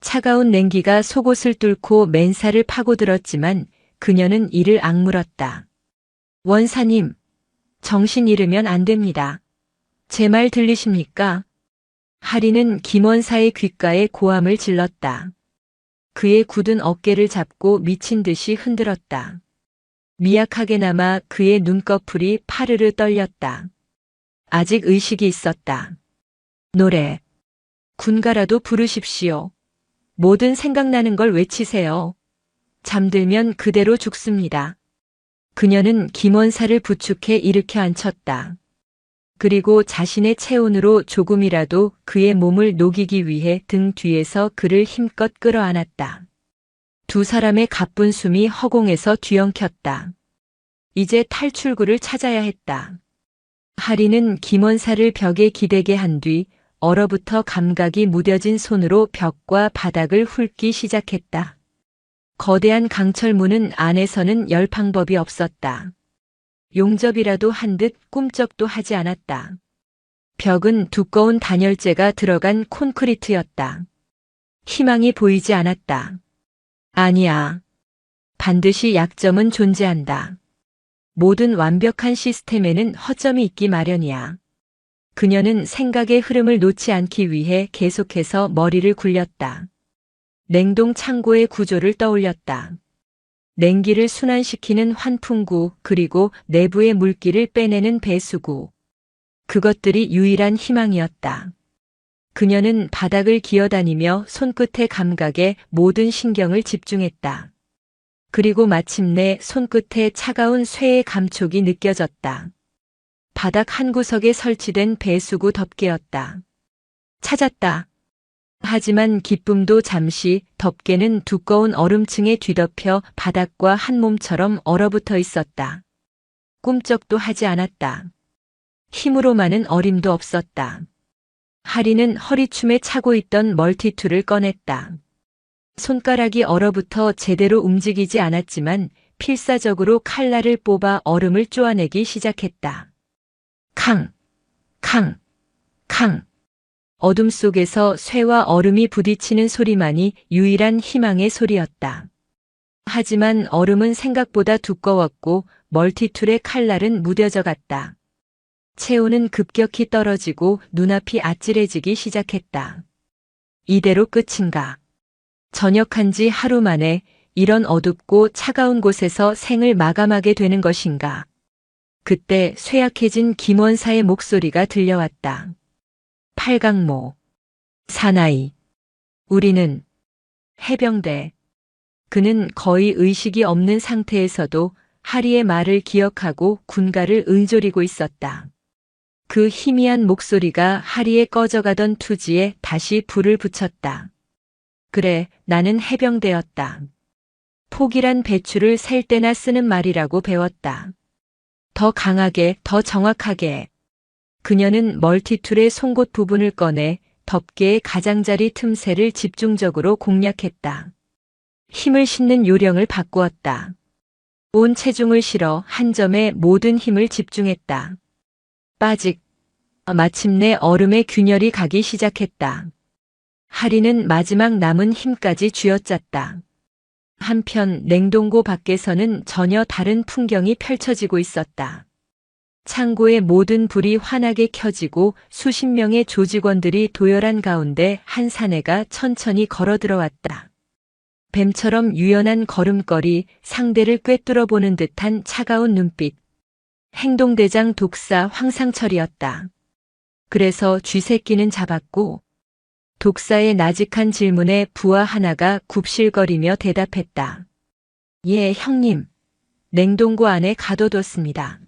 차가운 냉기가 속옷을 뚫고 맨살을 파고들었지만 그녀는 이를 악물었다. 원사님, 정신 잃으면 안 됩니다. 제 말 들리십니까? 하리는 김원사의 귓가에 고함을 질렀다. 그의 굳은 어깨를 잡고 미친 듯이 흔들었다. 미약하게나마 그의 눈꺼풀이 파르르 떨렸다. 아직 의식이 있었다. 노래. 군가라도 부르십시오. 뭐든 생각나는 걸 외치세요. 잠들면 그대로 죽습니다. 그녀는 김원사를 부축해 일으켜 앉혔다. 그리고 자신의 체온으로 조금이라도 그의 몸을 녹이기 위해 등 뒤에서 그를 힘껏 끌어안았다. 두 사람의 가쁜 숨이 허공에서 뒤엉켰다. 이제 탈출구를 찾아야 했다. 하리는 김원사를 벽에 기대게 한 뒤 얼어붙어 감각이 무뎌진 손으로 벽과 바닥을 훑기 시작했다. 거대한 강철문은 안에서는 열 방법이 없었다. 용접이라도 한 듯 꿈쩍도 하지 않았다. 벽은 두꺼운 단열재가 들어간 콘크리트였다. 희망이 보이지 않았다. 아니야. 반드시 약점은 존재한다. 모든 완벽한 시스템에는 허점이 있기 마련이야. 그녀는 생각의 흐름을 놓지 않기 위해 계속해서 머리를 굴렸다. 냉동 창고의 구조를 떠올렸다. 냉기를 순환시키는 환풍구, 그리고 내부의 물기를 빼내는 배수구. 그것들이 유일한 희망이었다. 그녀는 바닥을 기어다니며 손끝의 감각에 모든 신경을 집중했다. 그리고 마침내 손끝에 차가운 쇠의 감촉이 느껴졌다. 바닥 한 구석에 설치된 배수구 덮개였다. 찾았다. 하지만 기쁨도 잠시 덮개는 두꺼운 얼음층에 뒤덮여 바닥과 한 몸처럼 얼어붙어 있었다. 꿈쩍도 하지 않았다. 힘으로만은 어림도 없었다. 하리는 허리춤에 차고 있던 멀티툴을 꺼냈다. 손가락이 얼어붙어 제대로 움직이지 않았지만 필사적으로 칼날을 뽑아 얼음을 쪼아내기 시작했다. 캉, 캉, 캉. 어둠 속에서 쇠와 얼음이 부딪히는 소리만이 유일한 희망의 소리였다. 하지만 얼음은 생각보다 두꺼웠고 멀티툴의 칼날은 무뎌져 갔다. 체온은 급격히 떨어지고 눈앞이 아찔해지기 시작했다. 이대로 끝인가? 전역한 지 하루 만에 이런 어둡고 차가운 곳에서 생을 마감하게 되는 것인가. 그때 쇠약해진 김원사의 목소리가 들려왔다. 팔강모. 사나이. 우리는 해병대. 그는 거의 의식이 없는 상태에서도 하리의 말을 기억하고 군가를 응조리고 있었다. 그 희미한 목소리가 하리의 꺼져가던 투지에 다시 불을 붙였다. 그래, 나는 해병대였다. 포기란 배추를 셀 때나 쓰는 말이라고 배웠다. 더 강하게, 더 정확하게. 그녀는 멀티툴의 송곳 부분을 꺼내 덮개의 가장자리 틈새를 집중적으로 공략했다. 힘을 싣는 요령을 바꾸었다. 온 체중을 실어 한 점에 모든 힘을 집중했다. 빠직. 마침내 얼음의 균열이 가기 시작했다. 하리는 마지막 남은 힘까지 쥐어짰다. 한편 냉동고 밖에서는 전혀 다른 풍경이 펼쳐지고 있었다. 창고의 모든 불이 환하게 켜지고 수십 명의 조직원들이 도열한 가운데 한 사내가 천천히 걸어 들어왔다. 뱀처럼 유연한 걸음걸이, 상대를 꿰뚫어 보는 듯한 차가운 눈빛. 행동대장 독사 황상철이었다. 그래서 쥐새끼는 잡았고, 독사의 나직한 질문에 부하 하나가 굽실거리며 대답했다. 예, 형님. 냉동고 안에 가둬뒀습니다.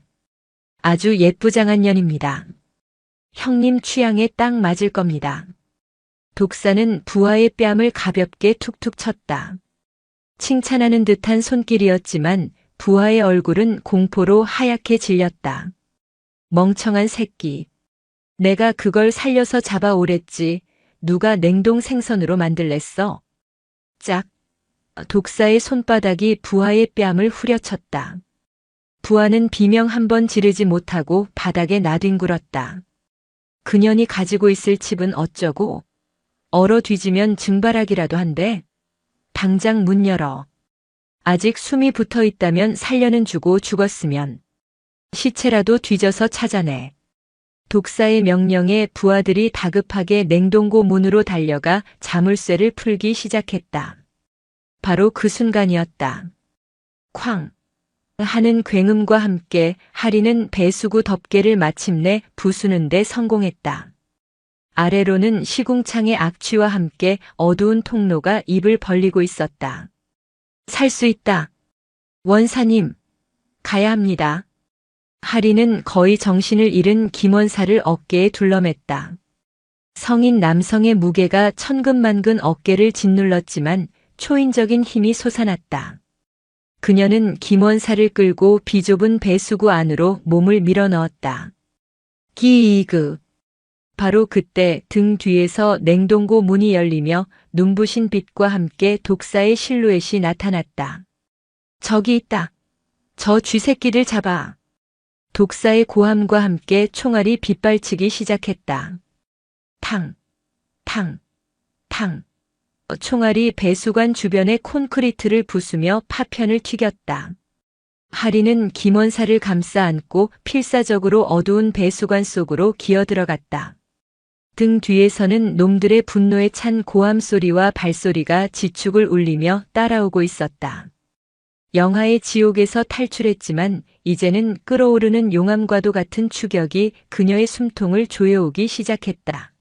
아주 예쁘장한 년입니다. 형님 취향에 딱 맞을 겁니다. 독사는 부하의 뺨을 가볍게 툭툭 쳤다. 칭찬하는 듯한 손길이었지만 부하의 얼굴은 공포로 하얗게 질렸다. 멍청한 새끼. 내가 그걸 살려서 잡아오랬지. 누가 냉동 생선으로 만들랬어? 짝. 독사의 손바닥이 부하의 뺨을 후려쳤다. 부하는 비명 한 번 지르지 못하고 바닥에 나뒹굴었다. 그년이 가지고 있을 칩은 어쩌고? 얼어 뒤지면 증발하기라도 한대. 당장 문 열어. 아직 숨이 붙어 있다면 살려는 주고 죽었으면 시체라도 뒤져서 찾아내. 독사의 명령에 부하들이 다급하게 냉동고 문으로 달려가 자물쇠를 풀기 시작했다. 바로 그 순간이었다. 쾅! 하는 굉음과 함께 하리는 배수구 덮개를 마침내 부수는 데 성공했다. 아래로는 시궁창의 악취와 함께 어두운 통로가 입을 벌리고 있었다. 살 수 있다. 원사님, 가야 합니다. 하리는 거의 정신을 잃은 김원사를 어깨에 둘러맸다. 성인 남성의 무게가 천근만근 어깨를 짓눌렀지만 초인적인 힘이 솟아났다. 그녀는 김원사를 끌고 비좁은 배수구 안으로 몸을 밀어넣었다. 기이그. 바로 그때 등 뒤에서 냉동고 문이 열리며 눈부신 빛과 함께 독사의 실루엣이 나타났다. 저기 있다. 저 쥐새끼를 잡아. 독사의 고함과 함께 총알이 빗발치기 시작했다. 탕, 탕, 탕. 총알이 배수관 주변의 콘크리트를 부수며 파편을 튀겼다. 하리는 김원사를 감싸 안고 필사적으로 어두운 배수관 속으로 기어들어갔다. 등 뒤에서는 놈들의 분노에 찬 고함 소리와 발소리가 지축을 울리며 따라오고 있었다. 영하의 지옥에서 탈출했지만 이제는 끓어오르는 용암과도 같은 추격이 그녀의 숨통을 조여오기 시작했다.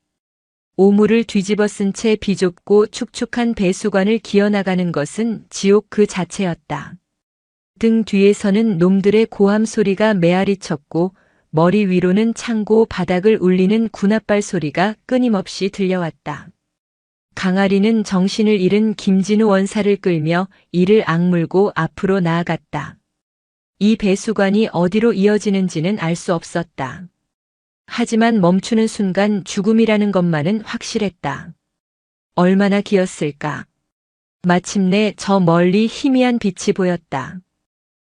오물을 뒤집어 쓴 채 비좁고 축축한 배수관을 기어나가는 것은 지옥 그 자체였다. 등 뒤에서는 놈들의 고함 소리가 메아리 쳤고 머리 위로는 창고 바닥을 울리는 군홧발 소리가 끊임없이 들려왔다. 강아리는 정신을 잃은 김진우 원사를 끌며 이를 악물고 앞으로 나아갔다. 이 배수관이 어디로 이어지는지는 알 수 없었다. 하지만 멈추는 순간 죽음이라는 것만은 확실했다. 얼마나 기었을까. 마침내 저 멀리 희미한 빛이 보였다.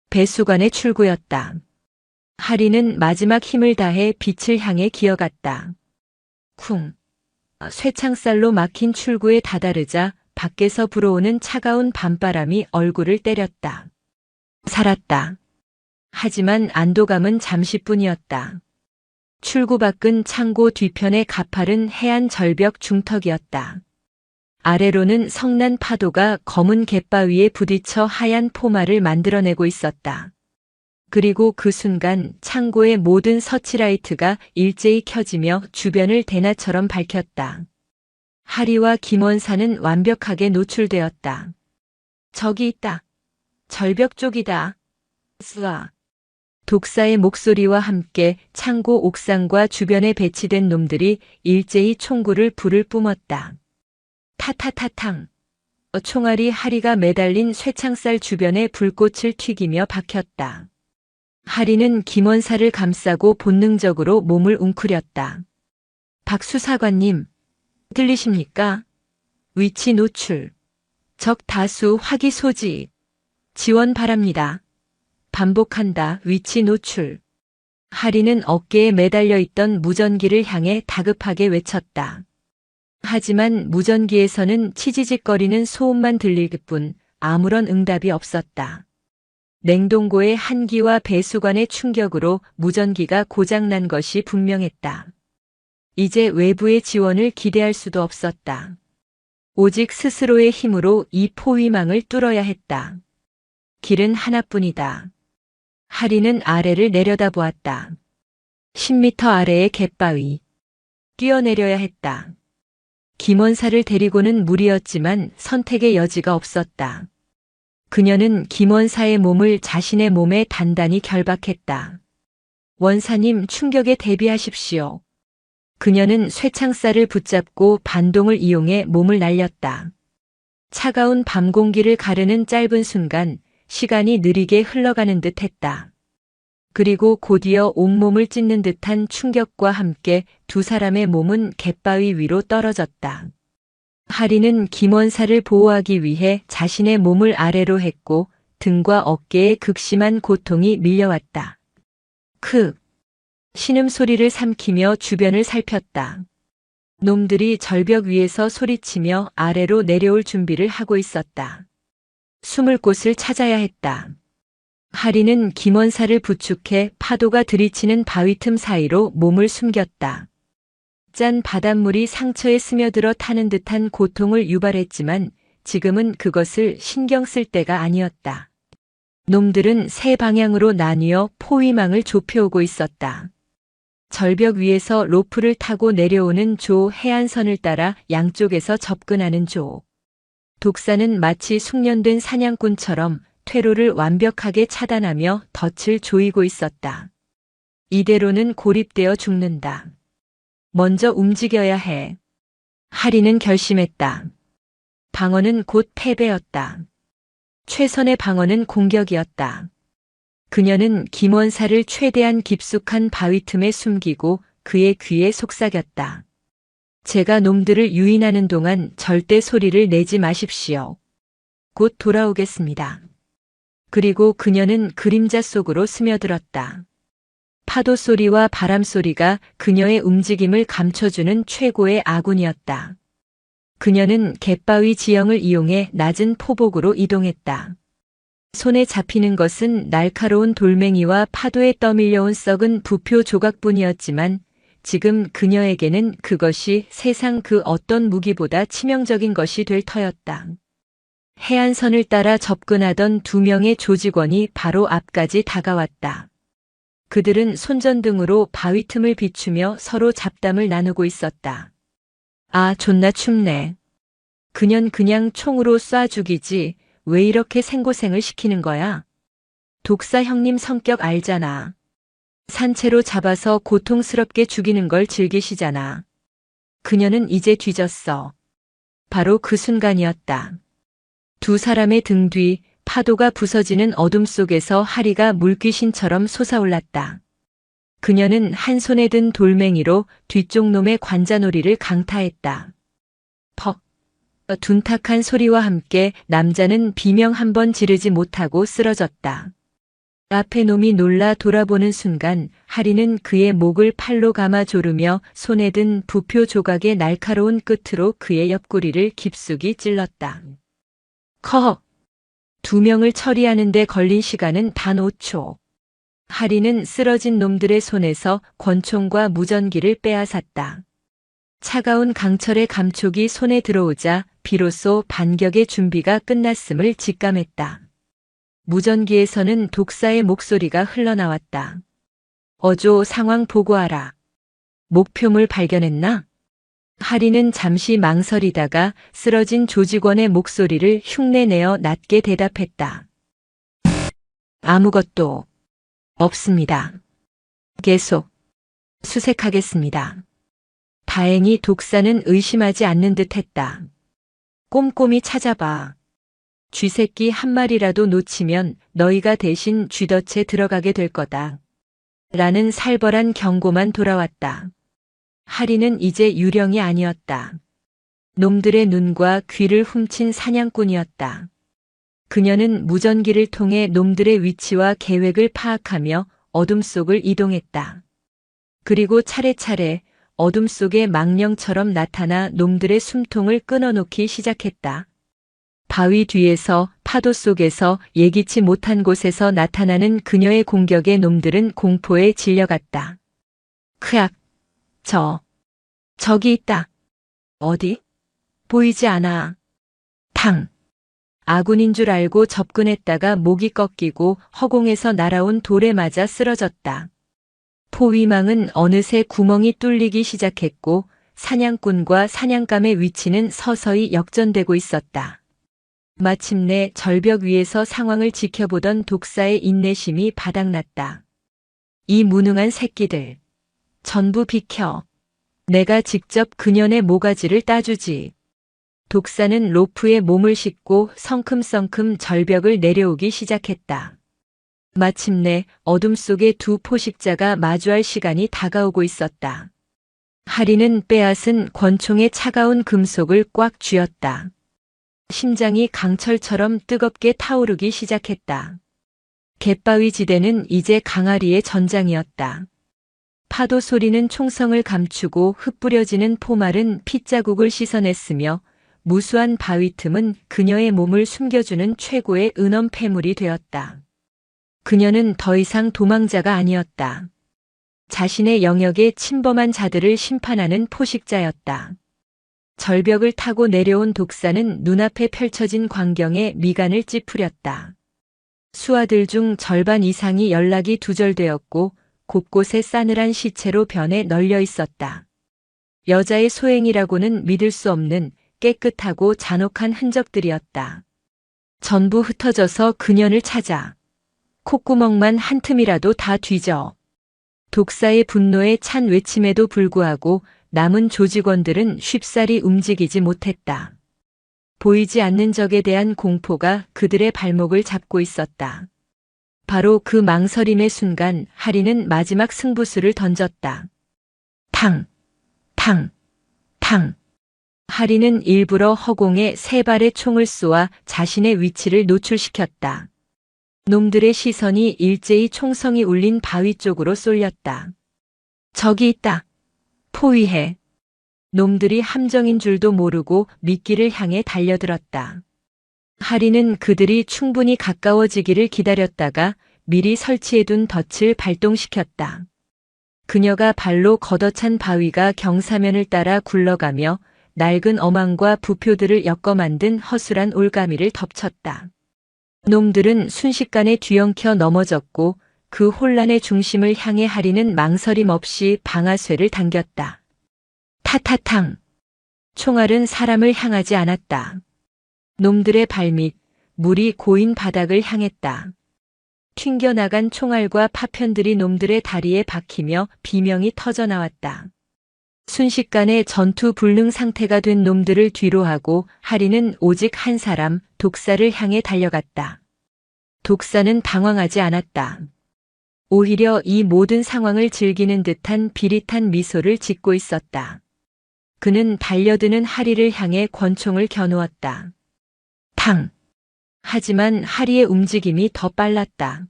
배수관의 출구였다. 하리는 마지막 힘을 다해 빛을 향해 기어갔다. 쿵. 쇠창살로 막힌 출구에 다다르자 밖에서 불어오는 차가운 밤바람이 얼굴을 때렸다. 살았다. 하지만 안도감은 잠시뿐이었다. 출구 밖은 창고 뒤편의 가파른 해안 절벽 중턱이었다. 아래로는 성난 파도가 검은 갯바위에 부딪혀 하얀 포마를 만들어내고 있었다. 그리고 그 순간 창고의 모든 서치라이트가 일제히 켜지며 주변을 대낮처럼 밝혔다. 하리와 김원사는 완벽하게 노출되었다. 저기 있다. 절벽 쪽이다. 쓰아. 독사의 목소리와 함께 창고 옥상과 주변에 배치된 놈들이 일제히 총구를 불을 뿜었다. 타타타탕. 총알이 하리가 매달린 쇠창살 주변에 불꽃을 튀기며 박혔다. 하리는 김원사를 감싸고 본능적으로 몸을 웅크렸다. 박 수사관님, 들리십니까? 위치 노출. 적 다수 화기 소지. 지원 바랍니다. 반복한다. 위치 노출. 하리는 어깨에 매달려 있던 무전기를 향해 다급하게 외쳤다. 하지만 무전기에서는 치지직거리는 소음만 들릴 뿐 아무런 응답이 없었다. 냉동고의 한기와 배수관의 충격으로 무전기가 고장난 것이 분명했다. 이제 외부의 지원을 기대할 수도 없었다. 오직 스스로의 힘으로 이 포위망을 뚫어야 했다. 길은 하나뿐이다. 하리는 아래를 내려다보았다. 10m 아래의 갯바위. 뛰어내려야 했다. 김원사를 데리고는 무리였지만 선택의 여지가 없었다. 그녀는 김원사의 몸을 자신의 몸에 단단히 결박했다. 원사님, 충격에 대비하십시오. 그녀는 쇠창살을 붙잡고 반동을 이용해 몸을 날렸다. 차가운 밤 공기를 가르는 짧은 순간 시간이 느리게 흘러가는 듯 했다. 그리고 곧이어 온몸을 찢는 듯한 충격과 함께 두 사람의 몸은 갯바위 위로 떨어졌다. 하리는 김원사를 보호하기 위해 자신의 몸을 아래로 했고 등과 어깨에 극심한 고통이 밀려왔다. 신음소리를 삼키며 주변을 살폈다. 놈들이 절벽 위에서 소리치며 아래로 내려올 준비를 하고 있었다. 숨을 곳을 찾아야 했다. 하리는 김원사를 부축해 파도가 들이치는 바위 틈 사이로 몸을 숨겼다. 짠 바닷물이 상처에 스며들어 타는 듯한 고통을 유발했지만 지금은 그것을 신경 쓸 때가 아니었다. 놈들은 세 방향으로 나뉘어 포위망을 좁혀오고 있었다. 절벽 위에서 로프를 타고 내려오는 조, 해안선을 따라 양쪽에서 접근하는 조. 독사는 마치 숙련된 사냥꾼처럼 퇴로를 완벽하게 차단하며 덫을 조이고 있었다. 이대로는 고립되어 죽는다. 먼저 움직여야 해. 하리는 결심했다. 방어는 곧 패배였다. 최선의 방어는 공격이었다. 그녀는 김원사를 최대한 깊숙한 바위 틈에 숨기고 그의 귀에 속삭였다. 제가 놈들을 유인하는 동안 절대 소리를 내지 마십시오. 곧 돌아오겠습니다. 그리고 그녀는 그림자 속으로 스며들었다. 파도 소리와 바람 소리가 그녀의 움직임을 감춰주는 최고의 아군이었다. 그녀는 갯바위 지형을 이용해 낮은 포복으로 이동했다. 손에 잡히는 것은 날카로운 돌멩이와 파도에 떠밀려온 썩은 부표 조각뿐이었지만 지금 그녀에게는 그것이 세상 그 어떤 무기보다 치명적인 것이 될 터였다. 해안선을 따라 접근하던 2명의 조직원이 바로 앞까지 다가왔다. 그들은 손전등으로 바위 틈을 비추며 서로 잡담을 나누고 있었다. 아, 존나 춥네. 그년 그냥 총으로 쏴 죽이지 왜 이렇게 생고생을 시키는 거야? 독사 형님 성격 알잖아. 산채로 잡아서 고통스럽게 죽이는 걸 즐기시잖아. 그녀는 이제 뒤졌어. 바로 그 순간이었다. 두 사람의 등 뒤 파도가 부서지는 어둠 속에서 하리가 물귀신처럼 솟아올랐다. 그녀는 한 손에 든 돌멩이로 뒤쪽 놈의 관자놀이를 강타했다. 퍽! 둔탁한 소리와 함께 남자는 비명 한 번 지르지 못하고 쓰러졌다. 앞에 놈이 놀라 돌아보는 순간 하리는 그의 목을 팔로 감아 조르며 손에 든 부표 조각의 날카로운 끝으로 그의 옆구리를 깊숙이 찔렀다. 커! 2명을 처리하는 데 걸린 시간은 단 5초. 하리는 쓰러진 놈들의 손에서 권총과 무전기를 빼앗았다. 차가운 강철의 감촉이 손에 들어오자 비로소 반격의 준비가 끝났음을 직감했다. 무전기에서는 독사의 목소리가 흘러나왔다. 어조 상황 보고하라. 목표물 발견했나? 하리는 잠시 망설이다가 쓰러진 조직원의 목소리를 흉내내어 낮게 대답했다. 아무것도 없습니다. 계속 수색하겠습니다. 다행히 독사는 의심하지 않는 듯 했다. 꼼꼼히 찾아봐. 쥐새끼 한 마리라도 놓치면 너희가 대신 쥐덫에 들어가게 될 거다. 라는 살벌한 경고만 돌아왔다. 하리는 이제 유령이 아니었다. 놈들의 눈과 귀를 훔친 사냥꾼이었다. 그녀는 무전기를 통해 놈들의 위치와 계획을 파악하며 어둠 속을 이동했다. 그리고 차례차례 어둠 속에 망령처럼 나타나 놈들의 숨통을 끊어놓기 시작했다. 바위 뒤에서, 파도 속에서, 예기치 못한 곳에서 나타나는 그녀의 공격에 놈들은 공포에 질려갔다. 크악! 저기 있다. 어디? 보이지 않아. 탕! 아군인 줄 알고 접근했다가 목이 꺾이고 허공에서 날아온 돌에 맞아 쓰러졌다. 포위망은 어느새 구멍이 뚫리기 시작했고 사냥꾼과 사냥감의 위치는 서서히 역전되고 있었다. 마침내 절벽 위에서 상황을 지켜보던 독사의 인내심이 바닥났다. 이 무능한 새끼들. 전부 비켜. 내가 직접 그년의 모가지를 따주지. 독사는 로프에 몸을 싣고 성큼성큼 절벽을 내려오기 시작했다. 마침내 어둠 속의 두 포식자가 마주할 시간이 다가오고 있었다. 하리는 빼앗은 권총의 차가운 금속을 꽉 쥐었다. 심장이 강철처럼 뜨겁게 타오르기 시작했다. 갯바위 지대는 이제 강아리의 전장이었다. 파도 소리는 총성을 감추고 흩뿌려지는 포말은 핏자국을 씻어냈으며 무수한 바위 틈은 그녀의 몸을 숨겨주는 최고의 은엄 폐물이 되었다. 그녀는 더 이상 도망자가 아니었다. 자신의 영역에 침범한 자들을 심판하는 포식자였다. 절벽을 타고 내려온 독사는 눈앞에 펼쳐진 광경에 미간을 찌푸렸다. 수하들 중 절반 이상이 연락이 두절되었고 곳곳에 싸늘한 시체로 변해 널려 있었다. 여자의 소행이라고는 믿을 수 없는 깨끗하고 잔혹한 흔적들이었다. 전부 흩어져서 그녀를 찾아. 콧구멍만 한 틈이라도 다 뒤져. 독사의 분노에 찬 외침에도 불구하고 남은 조직원들은 쉽사리 움직이지 못했다. 보이지 않는 적에 대한 공포가 그들의 발목을 잡고 있었다. 바로 그 망설임의 순간 하리는 마지막 승부수를 던졌다. 탕! 탕! 탕! 하리는 일부러 허공에 세 발의 총을 쏘아 자신의 위치를 노출시켰다. 놈들의 시선이 일제히 총성이 울린 바위 쪽으로 쏠렸다. 저기 있다. 포위해. 놈들이 함정인 줄도 모르고 미끼를 향해 달려들었다. 하리는 그들이 충분히 가까워지기를 기다렸다가 미리 설치해둔 덫을 발동시켰다. 그녀가 발로 걷어찬 바위가 경사면을 따라 굴러가며 낡은 어망과 부표들을 엮어 만든 허술한 올가미를 덮쳤다. 놈들은 순식간에 뒤엉켜 넘어졌고 그 혼란의 중심을 향해 하리는 망설임 없이 방아쇠를 당겼다. 타타탕! 총알은 사람을 향하지 않았다. 놈들의 발밑, 물이 고인 바닥을 향했다. 튕겨나간 총알과 파편들이 놈들의 다리에 박히며 비명이 터져나왔다. 순식간에 전투 불능 상태가 된 놈들을 뒤로하고 하리는 오직 한 사람, 독사를 향해 달려갔다. 독사는 당황하지 않았다. 오히려 이 모든 상황을 즐기는 듯한 비릿한 미소를 짓고 있었다. 그는 달려드는 하리를 향해 권총을 겨누었다. 탕! 하지만 하리의 움직임이 더 빨랐다.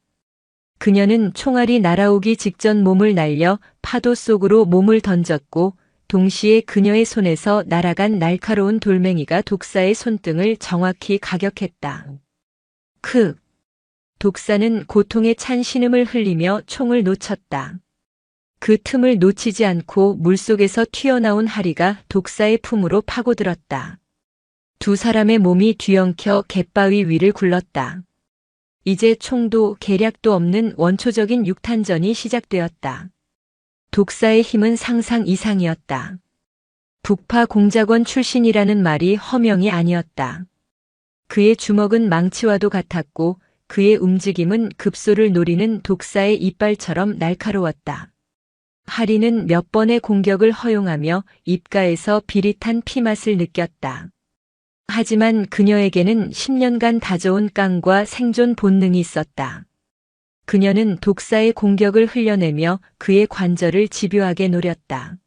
그녀는 총알이 날아오기 직전 몸을 날려 파도 속으로 몸을 던졌고 동시에 그녀의 손에서 날아간 날카로운 돌멩이가 독사의 손등을 정확히 가격했다. 크! 독사는 고통에 찬 신음을 흘리며 총을 놓쳤다. 그 틈을 놓치지 않고 물속에서 튀어나온 하리가 독사의 품으로 파고들었다. 두 사람의 몸이 뒤엉켜 갯바위 위를 굴렀다. 이제 총도 계략도 없는 원초적인 육탄전이 시작되었다. 독사의 힘은 상상 이상이었다. 북파 공작원 출신이라는 말이 허명이 아니었다. 그의 주먹은 망치와도 같았고 그의 움직임은 급소를 노리는 독사의 이빨처럼 날카로웠다. 하리는 몇 번의 공격을 허용하며 입가에서 비릿한 피맛을 느꼈다. 하지만 그녀에게는 10년간 다져온 깡과 생존 본능이 있었다. 그녀는 독사의 공격을 흘려내며 그의 관절을 집요하게 노렸다.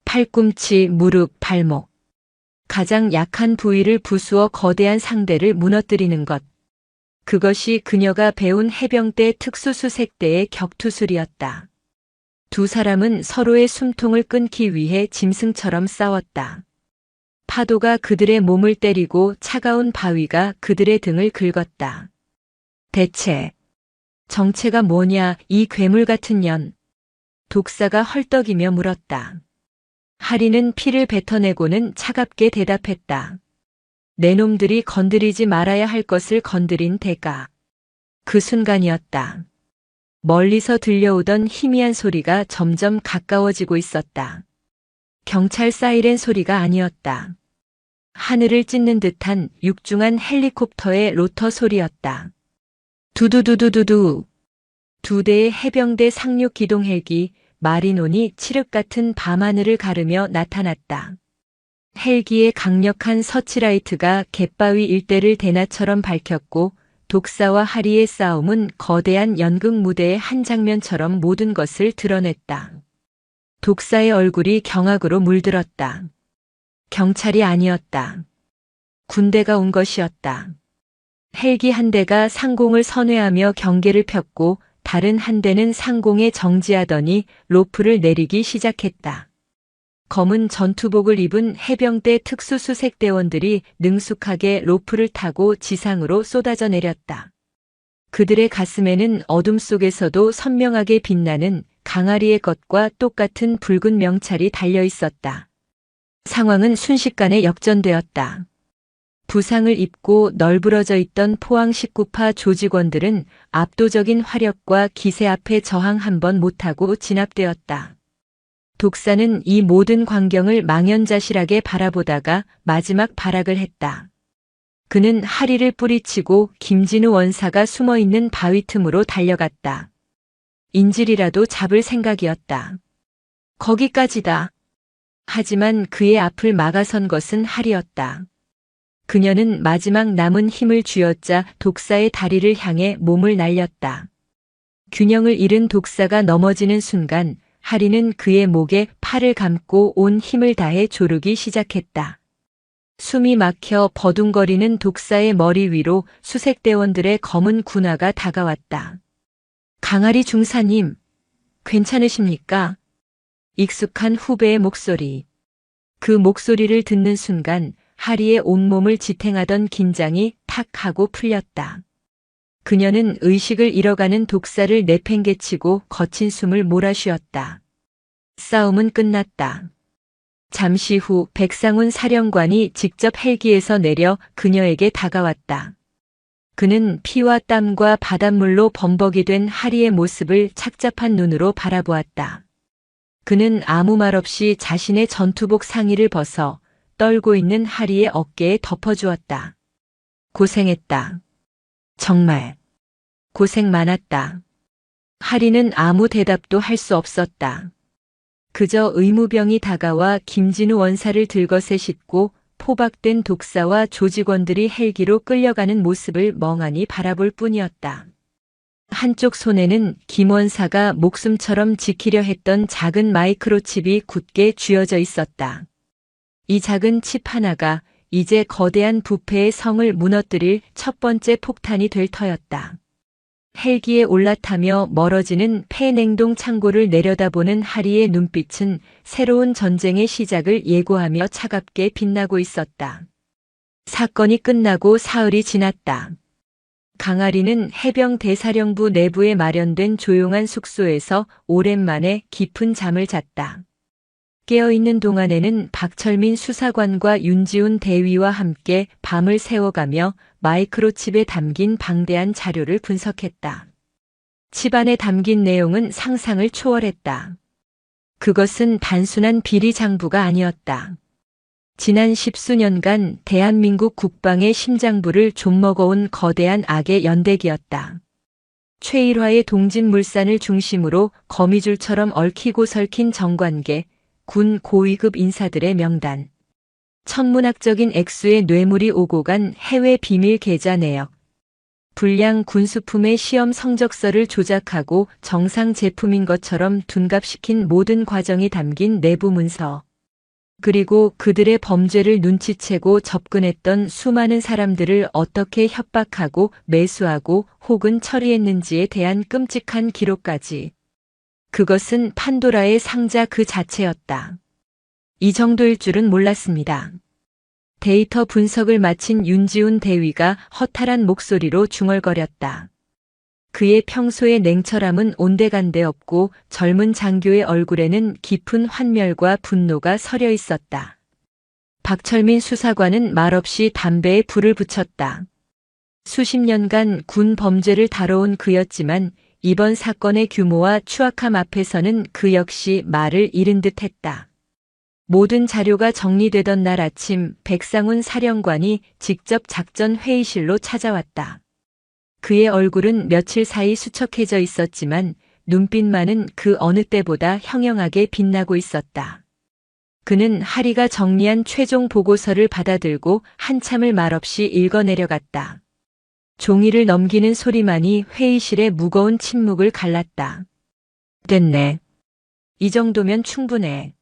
팔꿈치, 무릎, 발목. 가장 약한 부위를 부수어 거대한 상대를 무너뜨리는 것. 그것이 그녀가 배운 해병대 특수수색대의 격투술이었다. 두 사람은 서로의 숨통을 끊기 위해 짐승처럼 싸웠다. 파도가 그들의 몸을 때리고 차가운 바위가 그들의 등을 긁었다. 대체 정체가 뭐냐, 이 괴물 같은 년. 독사가 헐떡이며 물었다. 하리는 피를 뱉어내고는 차갑게 대답했다. 내 놈들이 건드리지 말아야 할 것을 건드린 대가. 그 순간이었다. 멀리서 들려오던 희미한 소리가 점점 가까워지고 있었다. 경찰 사이렌 소리가 아니었다. 하늘을 찢는 듯한 육중한 헬리콥터의 로터 소리였다. 두두두두두두. 두 대의 해병대 상륙 기동 헬기 마리논이 칠흑 같은 밤하늘을 가르며 나타났다. 헬기의 강력한 서치라이트가 갯바위 일대를 대낮처럼 밝혔고 독사와 하리의 싸움은 거대한 연극 무대의 한 장면처럼 모든 것을 드러냈다. 독사의 얼굴이 경악으로 물들었다. 경찰이 아니었다. 군대가 온 것이었다. 헬기 한 대가 상공을 선회하며 경계를 폈고 다른 한 대는 상공에 정지하더니 로프를 내리기 시작했다. 검은 전투복을 입은 해병대 특수수색대원들이 능숙하게 로프를 타고 지상으로 쏟아져 내렸다. 그들의 가슴에는 어둠 속에서도 선명하게 빛나는 강아리의 것과 똑같은 붉은 명찰이 달려 있었다. 상황은 순식간에 역전되었다. 부상을 입고 널브러져 있던 포항 19파 조직원들은 압도적인 화력과 기세 앞에 저항 한 번 못하고 진압되었다. 독사는 이 모든 광경을 망연자실하게 바라보다가 마지막 발악을 했다. 그는 하리를 뿌리치고 김진우 원사가 숨어있는 바위 틈으로 달려갔다. 인질이라도 잡을 생각이었다. 거기까지다. 하지만 그의 앞을 막아선 것은 하리였다. 그녀는 마지막 남은 힘을 쥐어짜 독사의 다리를 향해 몸을 날렸다. 균형을 잃은 독사가 넘어지는 순간 하리는 그의 목에 팔을 감고 온 힘을 다해 조르기 시작했다. 숨이 막혀 버둥거리는 독사의 머리 위로 수색대원들의 검은 군화가 다가왔다. 강아리 중사님, 괜찮으십니까? 익숙한 후배의 목소리. 그 목소리를 듣는 순간 하리의 온몸을 지탱하던 긴장이 탁 하고 풀렸다. 그녀는 의식을 잃어가는 독사를 내팽개치고 거친 숨을 몰아쉬었다. 싸움은 끝났다. 잠시 후 백상훈 사령관이 직접 헬기에서 내려 그녀에게 다가왔다. 그는 피와 땀과 바닷물로 범벅이 된 하리의 모습을 착잡한 눈으로 바라보았다. 그는 아무 말 없이 자신의 전투복 상의를 벗어 떨고 있는 하리의 어깨에 덮어주었다. 고생했다. 정말 고생 많았다. 하리는 아무 대답도 할 수 없었다. 그저 의무병이 다가와 김진우 원사를 들것에 싣고 포박된 독사와 조직원들이 헬기로 끌려가는 모습을 멍하니 바라볼 뿐이었다. 한쪽 손에는 김 원사가 목숨처럼 지키려 했던 작은 마이크로칩이 굳게 쥐어져 있었다. 이 작은 칩 하나가 이제 거대한 부패의 성을 무너뜨릴 첫 번째 폭탄이 될 터였다. 헬기에 올라타며 멀어지는 폐냉동 창고를 내려다보는 하리의 눈빛은 새로운 전쟁의 시작을 예고하며 차갑게 빛나고 있었다. 사건이 끝나고 사흘이 지났다. 강아리는 해병 대사령부 내부에 마련된 조용한 숙소에서 오랜만에 깊은 잠을 잤다. 깨어있는 동안에는 박철민 수사관과 윤지훈 대위와 함께 밤을 새워가며 마이크로칩에 담긴 방대한 자료를 분석했다. 칩 안에 담긴 내용은 상상을 초월했다. 그것은 단순한 비리 장부가 아니었다. 지난 십수년간 대한민국 국방의 심장부를 좀먹어온 거대한 악의 연대기였다. 최일화의 동진물산을 중심으로 거미줄처럼 얽히고 설킨 정관계, 군 고위급 인사들의 명단, 천문학적인 액수의 뇌물이 오고 간 해외 비밀 계좌 내역, 불량 군수품의 시험 성적서를 조작하고 정상 제품인 것처럼 둔갑시킨 모든 과정이 담긴 내부 문서, 그리고 그들의 범죄를 눈치채고 접근했던 수많은 사람들을 어떻게 협박하고 매수하고 혹은 처리했는지에 대한 끔찍한 기록까지. 그것은 판도라의 상자 그 자체였다. 이 정도일 줄은 몰랐습니다. 데이터 분석을 마친 윤지훈 대위가 허탈한 목소리로 중얼거렸다. 그의 평소의 냉철함은 온데간데 없고 젊은 장교의 얼굴에는 깊은 환멸과 분노가 서려 있었다. 박철민 수사관은 말없이 담배에 불을 붙였다. 수십 년간 군 범죄를 다뤄온 그였지만 이번 사건의 규모와 추악함 앞에서는 그 역시 말을 잃은 듯 했다. 모든 자료가 정리되던 날 아침 백상훈 사령관이 직접 작전 회의실로 찾아왔다. 그의 얼굴은 며칠 사이 수척해져 있었지만 눈빛만은 그 어느 때보다 형형하게 빛나고 있었다. 그는 하리가 정리한 최종 보고서를 받아들고 한참을 말없이 읽어내려갔다. 종이를 넘기는 소리만이 회의실의 무거운 침묵을 갈랐다. 됐네. 이 정도면 충분해.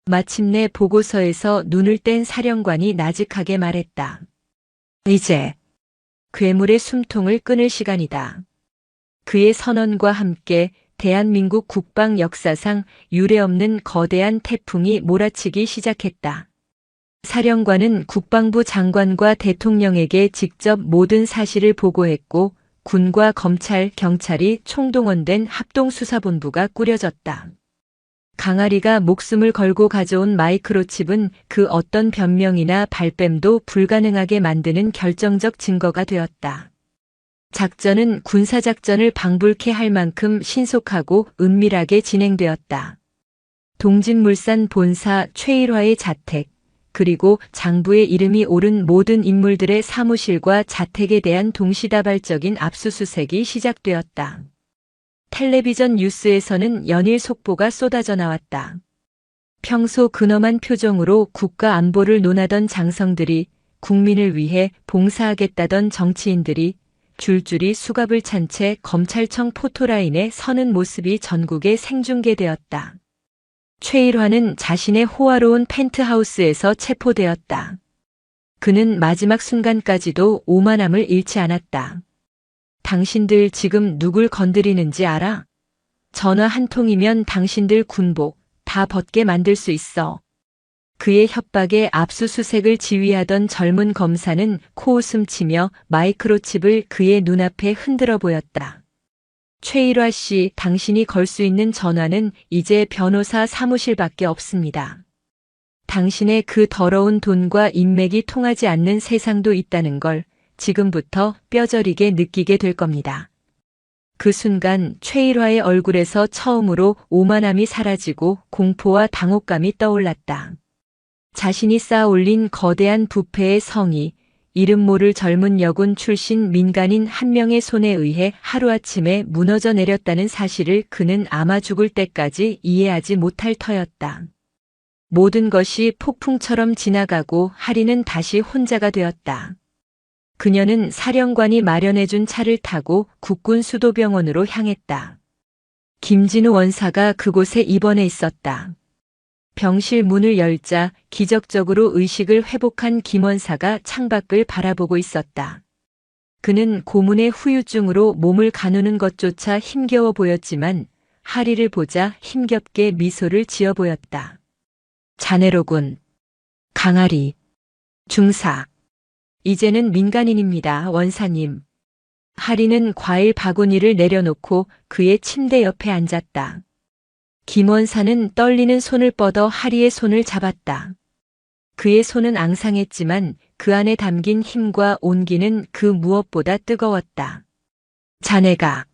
마침내 보고서에서 눈을 뗀 사령관이 나직하게 말했다. 이제 괴물의 숨통을 끊을 시간이다. 그의 선언과 함께 대한민국 국방 역사상 유례없는 거대한 태풍이 몰아치기 시작했다. 사령관은 국방부 장관과 대통령에게 직접 모든 사실을 보고했고 군과 검찰, 경찰이 총동원된 합동수사본부가 꾸려졌다. 강아리가 목숨을 걸고 가져온 마이크로칩은 그 어떤 변명이나 발뺌도 불가능하게 만드는 결정적 증거가 되었다. 작전은 군사작전을 방불케 할 만큼 신속하고 은밀하게 진행되었다. 동진물산 본사 최일화의 자택, 그리고 장부의 이름이 오른 모든 인물들의 사무실과 자택에 대한 동시다발적인 압수수색이 시작되었다. 텔레비전 뉴스에서는 연일 속보가 쏟아져 나왔다. 평소 근엄한 표정으로 국가 안보를 논하던 장성들이, 국민을 위해 봉사하겠다던 정치인들이 줄줄이 수갑을 찬 채 검찰청 포토라인에 서는 모습이 전국에 생중계되었다. 최일화는 자신의 호화로운 펜트하우스에서 체포되었다. 그는 마지막 순간까지도 오만함을 잃지 않았다. 당신들 지금 누굴 건드리는지 알아? 전화 한 통이면 당신들 군복 다 벗게 만들 수 있어. 그의 협박에 압수수색을 지휘하던 젊은 검사는 코웃음 치며 마이크로칩을 그의 눈앞에 흔들어 보였다. 최일화 씨, 당신이 걸 수 있는 전화는 이제 변호사 사무실밖에 없습니다. 당신의 그 더러운 돈과 인맥이 통하지 않는 세상도 있다는 걸 지금부터 뼈저리게 느끼게 될 겁니다. 그 순간 최일화의 얼굴에서 처음으로 오만함이 사라지고 공포와 당혹감이 떠올랐다. 자신이 쌓아올린 거대한 부패의 성이 이름 모를 젊은 여군 출신 민간인 한 명의 손에 의해 하루아침에 무너져 내렸다는 사실을 그는 아마 죽을 때까지 이해하지 못할 터였다. 모든 것이 폭풍처럼 지나가고 하리는 다시 혼자가 되었다. 그녀는 사령관이 마련해준 차를 타고 국군 수도병원으로 향했다. 김진우 원사가 그곳에 입원해 있었다. 병실 문을 열자 기적적으로 의식을 회복한 김 원사가 창밖을 바라보고 있었다. 그는 고문의 후유증으로 몸을 가누는 것조차 힘겨워 보였지만 하리를 보자 힘겹게 미소를 지어 보였다. 자네로군. 강아리. 중사. 이제는 민간인입니다, 원사님. 하리는 과일 바구니를 내려놓고 그의 침대 옆에 앉았다. 김원사는 떨리는 손을 뻗어 하리의 손을 잡았다. 그의 손은 앙상했지만 그 안에 담긴 힘과 온기는 그 무엇보다 뜨거웠다. 자네가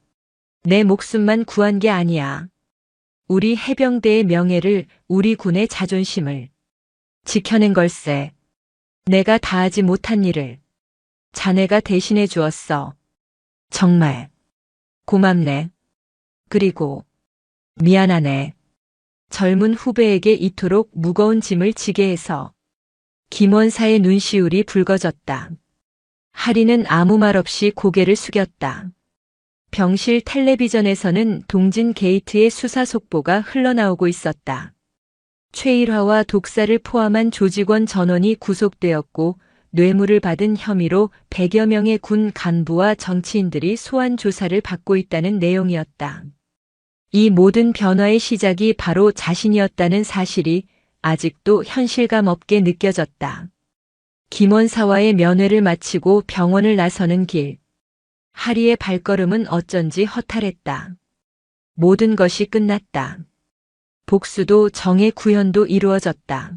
내 목숨만 구한 게 아니야. 우리 해병대의 명예를, 우리 군의 자존심을 지켜낸 걸세. 내가 다하지 못한 일을 자네가 대신해 주었어. 정말 고맙네. 그리고 미안하네. 젊은 후배에게 이토록 무거운 짐을 지게 해서. 김원사의 눈시울이 붉어졌다. 하리는 아무 말 없이 고개를 숙였다. 병실 텔레비전에서는 동진 게이트의 수사 속보가 흘러나오고 있었다. 최일화와 독사를 포함한 조직원 전원이 구속되었고 뇌물을 받은 혐의로 100여 명의 군 간부와 정치인들이 소환 조사를 받고 있다는 내용이었다. 이 모든 변화의 시작이 바로 자신이었다는 사실이 아직도 현실감 없게 느껴졌다. 김원사와의 면회를 마치고 병원을 나서는 길. 하리의 발걸음은 어쩐지 허탈했다. 모든 것이 끝났다. 복수도 정의 구현도 이루어졌다.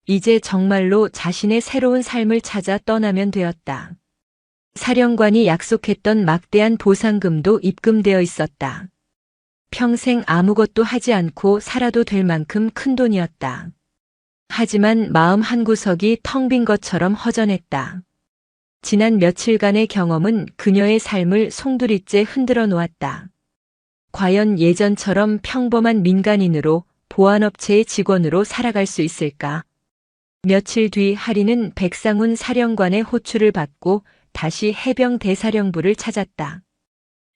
이제 정말로 자신의 새로운 삶을 찾아 떠나면 되었다. 사령관이 약속했던 막대한 보상금도 입금되어 있었다. 평생 아무것도 하지 않고 살아도 될 만큼 큰 돈이었다. 하지만 마음 한구석이 텅 빈 것처럼 허전했다. 지난 며칠간의 경험은 그녀의 삶을 송두리째 흔들어 놓았다. 과연 예전처럼 평범한 민간인으로 보안업체의 직원으로 살아갈 수 있을까? 며칠 뒤 하리는 백상훈 사령관의 호출을 받고 다시 해병 대사령부를 찾았다.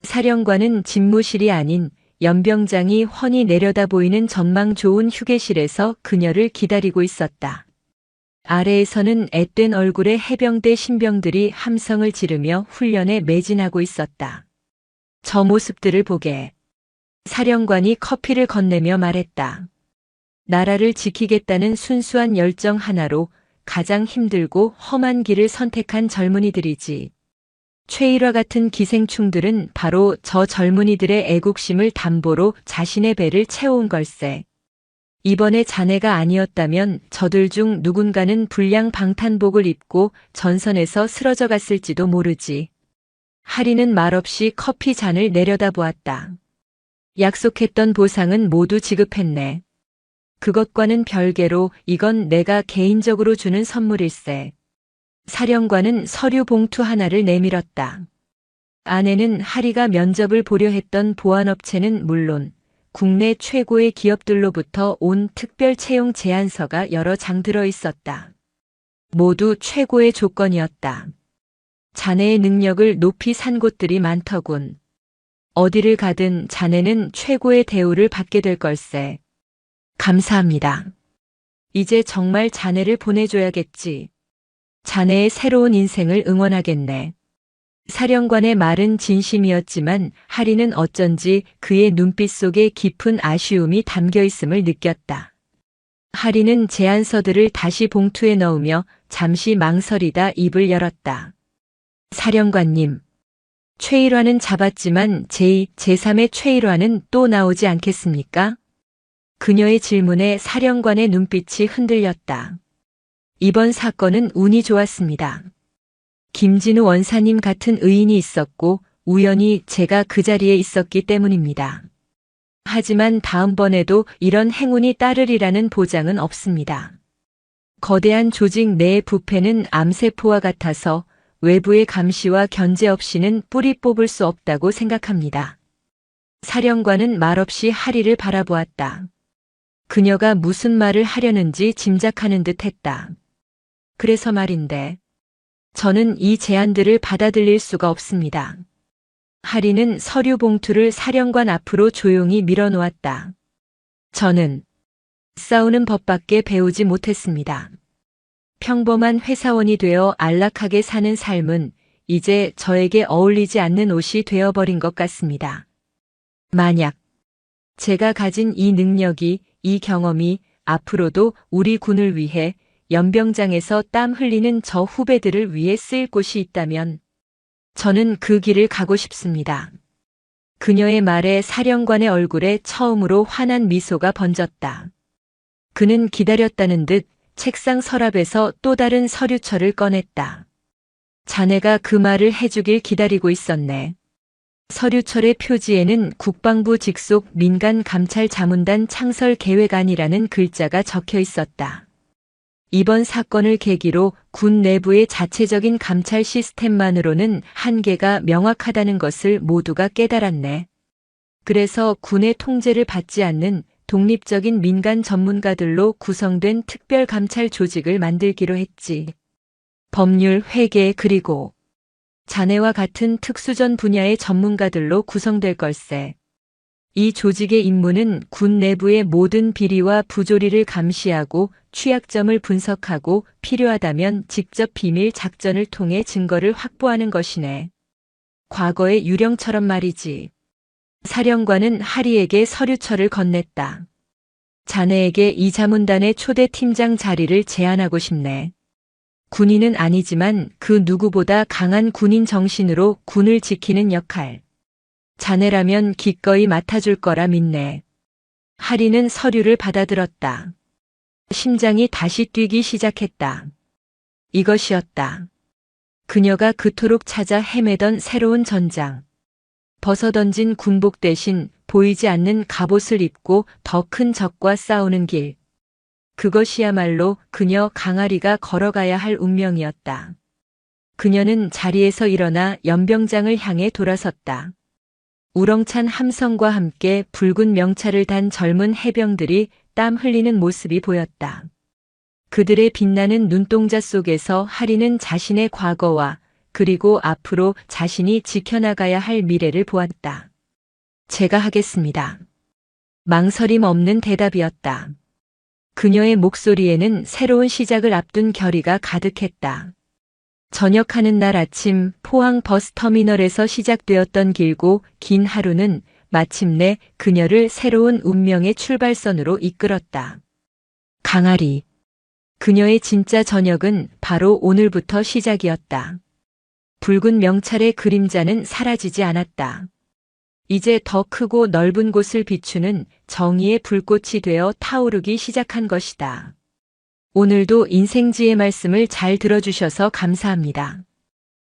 사령관은 집무실이 아닌 연병장이 훤히 내려다 보이는 전망 좋은 휴게실에서 그녀를 기다리고 있었다. 아래에서는 앳된 얼굴의 해병대 신병들이 함성을 지르며 훈련에 매진하고 있었다. 저 모습들을 보게. 사령관이 커피를 건네며 말했다. 나라를 지키겠다는 순수한 열정 하나로 가장 힘들고 험한 길을 선택한 젊은이들이지. 최일화 같은 기생충들은 바로 저 젊은이들의 애국심을 담보로 자신의 배를 채워온 걸세. 이번에 자네가 아니었다면 저들 중 누군가는 불량 방탄복을 입고 전선에서 쓰러져 갔을지도 모르지. 하리는 말없이 커피 잔을 내려다보았다. 약속했던 보상은 모두 지급했네. 그것과는 별개로 이건 내가 개인적으로 주는 선물일세. 사령관은 서류 봉투 하나를 내밀었다. 안에는 하리가 면접을 보려 했던 보안업체는 물론 국내 최고의 기업들로부터 온 특별 채용 제안서가 여러 장 들어 있었다. 모두 최고의 조건이었다. 자네의 능력을 높이 산 곳들이 많더군. 어디를 가든 자네는 최고의 대우를 받게 될 걸세. 감사합니다. 이제 정말 자네를 보내줘야겠지. 자네의 새로운 인생을 응원하겠네. 사령관의 말은 진심이었지만 하리는 어쩐지 그의 눈빛 속에 깊은 아쉬움이 담겨 있음을 느꼈다. 하리는 제안서들을 다시 봉투에 넣으며 잠시 망설이다 입을 열었다. 사령관님, 최일화는 잡았지만 제2, 제3의 최일화는 또 나오지 않겠습니까? 그녀의 질문에 사령관의 눈빛이 흔들렸다. 이번 사건은 운이 좋았습니다. 김진우 원사님 같은 의인이 있었고 우연히 제가 그 자리에 있었기 때문입니다. 하지만 다음번에도 이런 행운이 따르리라는 보장은 없습니다. 거대한 조직 내의 부패는 암세포와 같아서 외부의 감시와 견제 없이는 뿌리 뽑을 수 없다고 생각합니다. 사령관은 말없이 하리를 바라보았다. 그녀가 무슨 말을 하려는지 짐작하는 듯 했다. 그래서 말인데, 저는 이 제안들을 받아들일 수가 없습니다. 하리는 서류 봉투를 사령관 앞으로 조용히 밀어놓았다. 저는 싸우는 법밖에 배우지 못했습니다. 평범한 회사원이 되어 안락하게 사는 삶은 이제 저에게 어울리지 않는 옷이 되어버린 것 같습니다. 만약 제가 가진 이 능력이, 이 경험이 앞으로도 우리 군을 위해 연병장에서 땀 흘리는 저 후배들을 위해 쓰일 곳이 있다면 저는 그 길을 가고 싶습니다. 그녀의 말에 사령관의 얼굴에 처음으로 환한 미소가 번졌다. 그는 기다렸다는 듯 책상 서랍에서 또 다른 서류철을 꺼냈다. 자네가 그 말을 해주길 기다리고 있었네. 서류철의 표지에는 국방부 직속 민간감찰자문단 창설계획안이라는 글자가 적혀 있었다. 이번 사건을 계기로 군 내부의 자체적인 감찰 시스템만으로는 한계가 명확하다는 것을 모두가 깨달았네. 그래서 군의 통제를 받지 않는 독립적인 민간 전문가들로 구성된 특별감찰 조직을 만들기로 했지. 법률, 회계, 그리고 자네와 같은 특수전 분야의 전문가들로 구성될 걸세. 이 조직의 임무는 군 내부의 모든 비리와 부조리를 감시하고 취약점을 분석하고 필요하다면 직접 비밀 작전을 통해 증거를 확보하는 것이네. 과거의 유령처럼 말이지. 사령관은 하리에게 서류철을 건넸다. 자네에게 이 자문단의 초대 팀장 자리를 제안하고 싶네. 군인은 아니지만 그 누구보다 강한 군인 정신으로 군을 지키는 역할. 자네라면 기꺼이 맡아줄 거라 믿네. 하리는 서류를 받아들었다. 심장이 다시 뛰기 시작했다. 이것이었다. 그녀가 그토록 찾아 헤매던 새로운 전장. 벗어던진 군복 대신 보이지 않는 갑옷을 입고 더 큰 적과 싸우는 길. 그것이야말로 그녀 강아리가 걸어가야 할 운명이었다. 그녀는 자리에서 일어나 연병장을 향해 돌아섰다. 우렁찬 함성과 함께 붉은 명찰을 단 젊은 해병들이 땀 흘리는 모습이 보였다. 그들의 빛나는 눈동자 속에서 하리는 자신의 과거와 그리고 앞으로 자신이 지켜나가야 할 미래를 보았다. 제가 하겠습니다. 망설임 없는 대답이었다. 그녀의 목소리에는 새로운 시작을 앞둔 결의가 가득했다. 전역하는 날 아침 포항 버스터미널에서 시작되었던 길고 긴 하루는 마침내 그녀를 새로운 운명의 출발선으로 이끌었다. 강아리. 그녀의 진짜 저녁은 바로 오늘부터 시작이었다. 붉은 명찰의 그림자는 사라지지 않았다. 이제 더 크고 넓은 곳을 비추는 정의의 불꽃이 되어 타오르기 시작한 것이다. 오늘도 인생지의 말씀을 잘 들어주셔서 감사합니다.